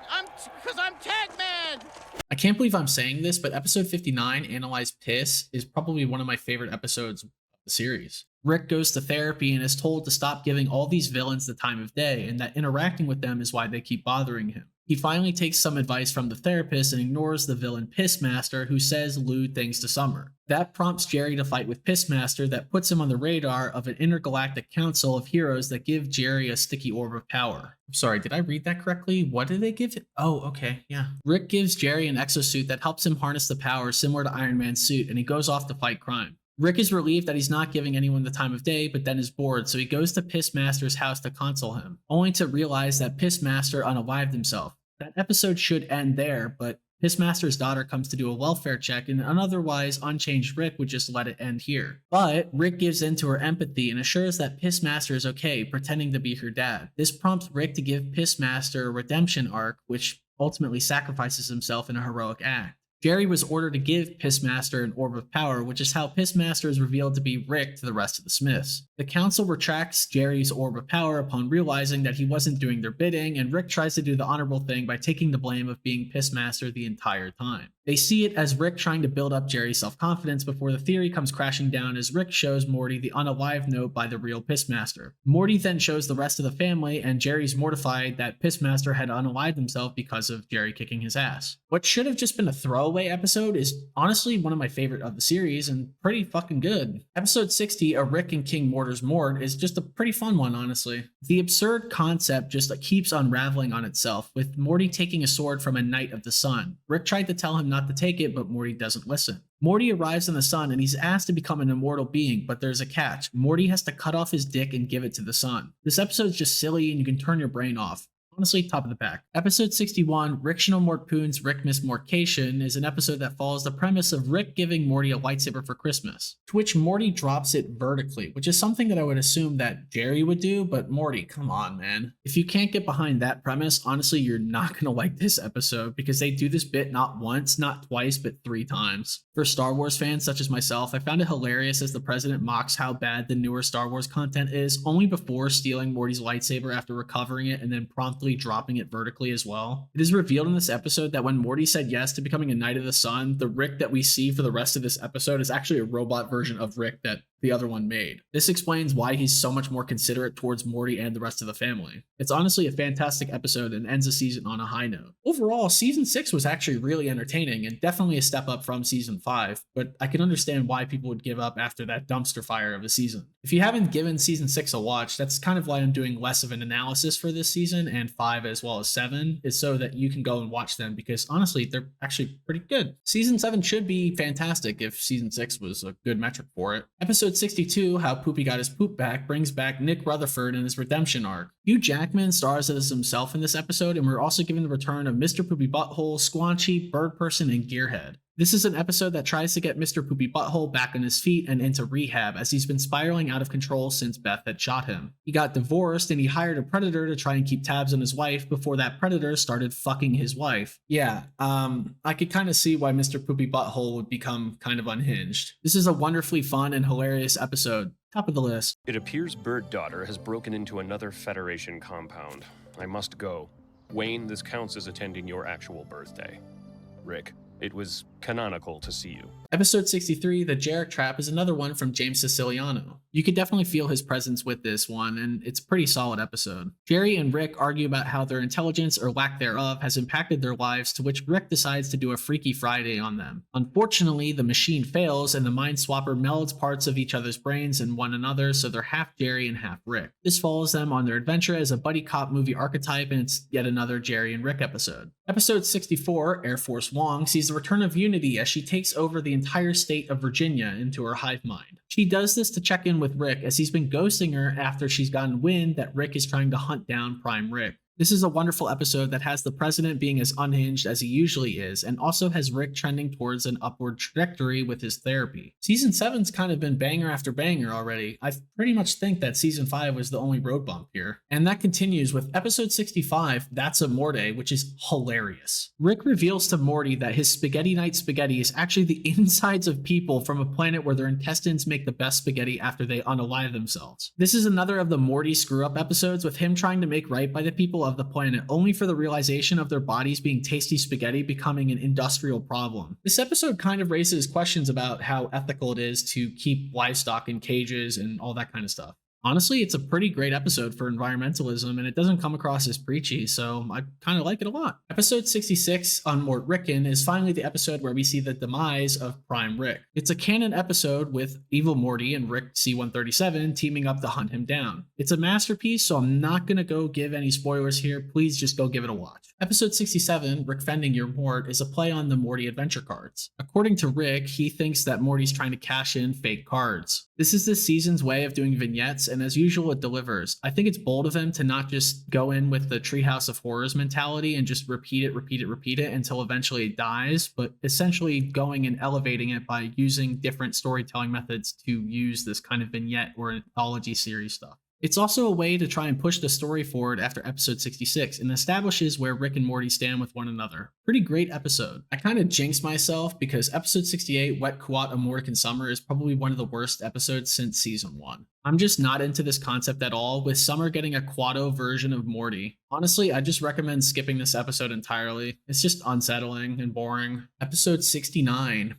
Because I'm tag mad. I can't believe I'm saying this, but episode 59, Analyze Piss, is probably one of my favorite episodes of the series. Rick goes to therapy and is told to stop giving all these villains the time of day, and that interacting with them is why they keep bothering him. He finally takes some advice from the therapist and ignores the villain Pissmaster, who says lewd things to Summer. That prompts Jerry to fight with Pissmaster that puts him on the radar of an intergalactic council of heroes that give Jerry a sticky orb of power. I'm sorry, did I read that correctly? What did they give it? Oh, okay, yeah. Rick gives Jerry an exosuit that helps him harness the power similar to Iron Man's suit, and he goes off to fight crime. Rick is relieved that he's not giving anyone the time of day, but then is bored, so he goes to Pissmaster's house to console him, only to realize that Pissmaster unalived himself. That episode should end there, but Pissmaster's daughter comes to do a welfare check, and an otherwise unchanged Rick would just let it end here. But Rick gives in to her empathy and assures that Pissmaster is okay, pretending to be her dad. This prompts Rick to give Pissmaster a redemption arc, which ultimately sacrifices himself in a heroic act. Jerry was ordered to give Pissmaster an orb of power, which is how Pissmaster is revealed to be Rick to the rest of the Smiths. The council retracts Jerry's orb of power upon realizing that he wasn't doing their bidding, and Rick tries to do the honorable thing by taking the blame of being Pissmaster the entire time. They see it as Rick trying to build up Jerry's self-confidence before the theory comes crashing down as Rick shows Morty the unalived note by the real Pissmaster. Morty then shows the rest of the family, and Jerry's mortified that Pissmaster had unalived himself because of Jerry kicking his ass. What should have just been a throwaway episode is honestly one of my favorite of the series and pretty fucking good. Episode 60, A Rick and King Mortar's Mort, is just a pretty fun one, honestly. The absurd concept just keeps unraveling on itself, with Morty taking a sword from a Knight of the Sun. Rick tried to tell him not to take it, but Morty doesn't listen. Morty arrives in the sun and he's asked to become an immortal being, but there's a catch. Morty has to cut off his dick and give it to the sun. This episode's just silly and you can turn your brain off. Honestly, top of the pack. Episode 61, Rictional Mortpoon's Rickmas Mortcation, is an episode that follows the premise of Rick giving Morty a lightsaber for Christmas, to which Morty drops it vertically, which is something that I would assume that Jerry would do, but Morty, come on, man. If you can't get behind that premise, honestly, you're not gonna like this episode, because they do this bit not once, not twice, but 3 times. For Star Wars fans such as myself, I found it hilarious as the president mocks how bad the newer Star Wars content is, only before stealing Morty's lightsaber after recovering it and then promptly dropping it vertically as well. It is revealed in this episode that when Morty said yes to becoming a Knight of the Sun, the Rick that we see for the rest of this episode is actually a robot version of Rick that the other one made. This explains why he's so much more considerate towards Morty and the rest of the family. It's honestly a fantastic episode and ends the season on a high note. Overall, season 6 was actually really entertaining and definitely a step up from season 5, but I can understand why people would give up after that dumpster fire of a season. If you haven't given season 6 a watch, that's kind of why I'm doing less of an analysis for this season, and 5 as well as 7 is so that you can go and watch them, because honestly, they're actually pretty good. Season 7 should be fantastic if season 6 was a good metric for it. Episode 62, How Poopy Got His Poop Back, brings back Nick Rutherford and his redemption arc. Hugh Jackman stars as himself in this episode, and we're also given the return of Mr. Poopy Butthole, Squanchy, Bird Person, and Gearhead. This is an episode that tries to get Mr. Poopy Butthole back on his feet and into rehab, as he's been spiraling out of control since Beth had shot him. He got divorced and he hired a predator to try and keep tabs on his wife before that predator started fucking his wife. Yeah, I could kind of see why Mr. Poopy Butthole would become kind of unhinged. This is a wonderfully fun and hilarious episode. Top of the list. It appears Bird Daughter has broken into another Federation compound. I must go. Wayne, this counts as attending your actual birthday. Rick, it was canonical to see you. Episode 63, The Jarek Trap, is another one from James Siciliano. You could definitely feel his presence with this one, and it's a pretty solid episode. Jerry and Rick argue about how their intelligence or lack thereof has impacted their lives, to which Rick decides to do a Freaky Friday on them. Unfortunately, the machine fails, and the Mind Swapper melds parts of each other's brains in one another, so they're half Jerry and half Rick. This follows them on their adventure as a buddy cop movie archetype, and it's yet another Jerry and Rick episode. Episode 64, Air Force Wong, sees the return of Unity as she takes over the entire state of Virginia into her hive mind. She does this to check in with Rick, as he's been ghosting her after she's gotten wind that Rick is trying to hunt down Prime Rick. This is a wonderful episode that has the president being as unhinged as he usually is, and also has Rick trending towards an upward trajectory with his therapy. Season 7's kind of been banger after banger already. I pretty much think that season 5 was the only road bump here. And that continues with episode 65, That's a Morty, which is hilarious. Rick reveals to Morty that his Spaghetti Night spaghetti is actually the insides of people from a planet where their intestines make the best spaghetti after they unalive themselves. This is another of the Morty screw-up episodes, with him trying to make right by the people of the planet, only for the realization of their bodies being tasty spaghetti becoming an industrial problem. This episode kind of raises questions about how ethical it is to keep livestock in cages and all that kind of stuff. Honestly, it's a pretty great episode for environmentalism, and it doesn't come across as preachy, so I kind of like it a lot. Episode 66 on Mort Rickon is finally the episode where we see the demise of Prime Rick. It's a canon episode with Evil Morty and Rick C-137 teaming up to hunt him down. It's a masterpiece, so I'm not gonna go give any spoilers here. Please just go give it a watch. Episode 67, Rick Fending Your Mort, is a play on the Morty adventure cards. According to Rick, he thinks that Morty's trying to cash in fake cards. This is this season's way of doing vignettes, and as usual, it delivers. I think it's bold of them to not just go in with the Treehouse of Horrors mentality and just repeat it until eventually it dies, but essentially going and elevating it by using different storytelling methods to use this kind of vignette or anthology series stuff. It's also a way to try and push the story forward after episode 66 and establishes where Rick and Morty stand with one another. Pretty great episode. I kind of jinxed myself because episode 68, Wet Quat Amorican Summer, is probably one of the worst episodes since season 1. I'm just not into this concept at all, with Summer getting a Quado version of Morty. Honestly, I just recommend skipping this episode entirely. It's just unsettling and boring. Episode 69.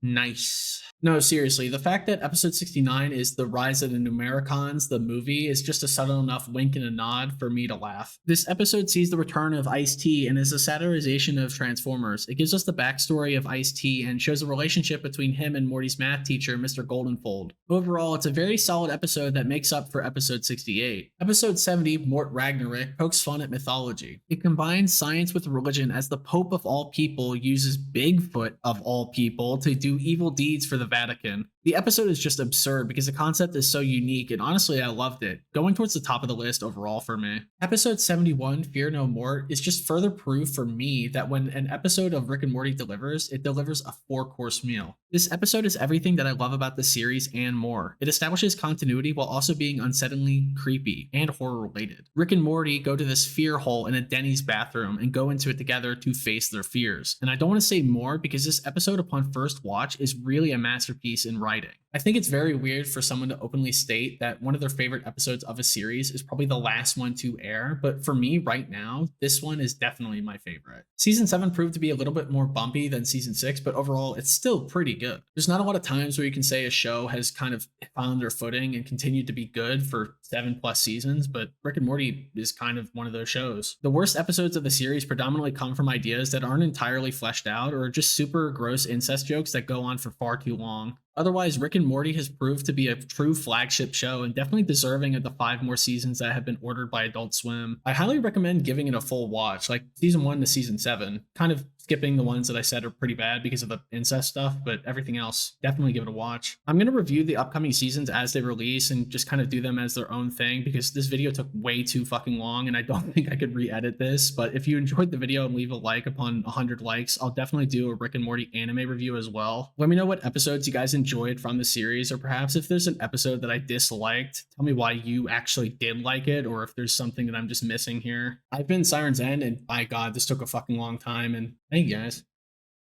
Nice. No, seriously, the fact that episode 69 is The Rise of the Numericons, the movie, is just a subtle enough wink and a nod for me to laugh. This episode sees the return of Ice-T and is a satirization of Transformers. It gives us the backstory of Ice-T and shows a relationship between him and Morty's math teacher, Mr. Goldenfold. Overall, it's a very solid episode that makes up for episode 68. Episode 70, Mort Ragnarok, pokes fun at mythology. It combines science with religion as the Pope of all people uses Bigfoot of all people to do evil deeds for the Vatican. The episode is just absurd because the concept is so unique, and honestly, I loved it. Going towards the top of the list overall for me. Episode 71, Fear No More, is just further proof for me that when an episode of Rick and Morty delivers, it delivers a 4-course meal. This episode is everything that I love about the series and more. It establishes continuity while also being unsettlingly creepy and horror related. Rick and Morty go to this fear hole in a Denny's bathroom and go into it together to face their fears. And I don't want to say more because this episode upon first watch is really a masterpiece in writing. I think it's very weird for someone to openly state that one of their favorite episodes of a series is probably the last one to air, but for me right now, this one is definitely my favorite. Season 7 proved to be a little bit more bumpy than season 6, but overall, it's still pretty good. There's not a lot of times where you can say a show has kind of found their footing and continued to be good for 7+ seasons, but Rick and Morty is kind of one of those shows. The worst episodes of the series predominantly come from ideas that aren't entirely fleshed out or just super gross incest jokes that go on for far too long. Otherwise, Rick and Morty has proved to be a true flagship show and definitely deserving of the 5 more seasons that have been ordered by Adult Swim. I highly recommend giving it a full watch, like season 1 to season 7. Kind of skipping the ones that I said are pretty bad because of the incest stuff, but everything else, definitely give it a watch. I'm going to review the upcoming seasons as they release and just kind of do them as their own thing because this video took way too fucking long and I don't think I could re-edit this, but if you enjoyed the video and leave a like upon 100 likes, I'll definitely do a Rick and Morty anime review as well. Let me know what episodes you guys enjoyed from the series, or perhaps if there's an episode that I disliked, tell me why you actually did like it, or if there's something that I'm just missing here. I've been Siren Zen, and by God, this took a fucking long time, and thank you guys.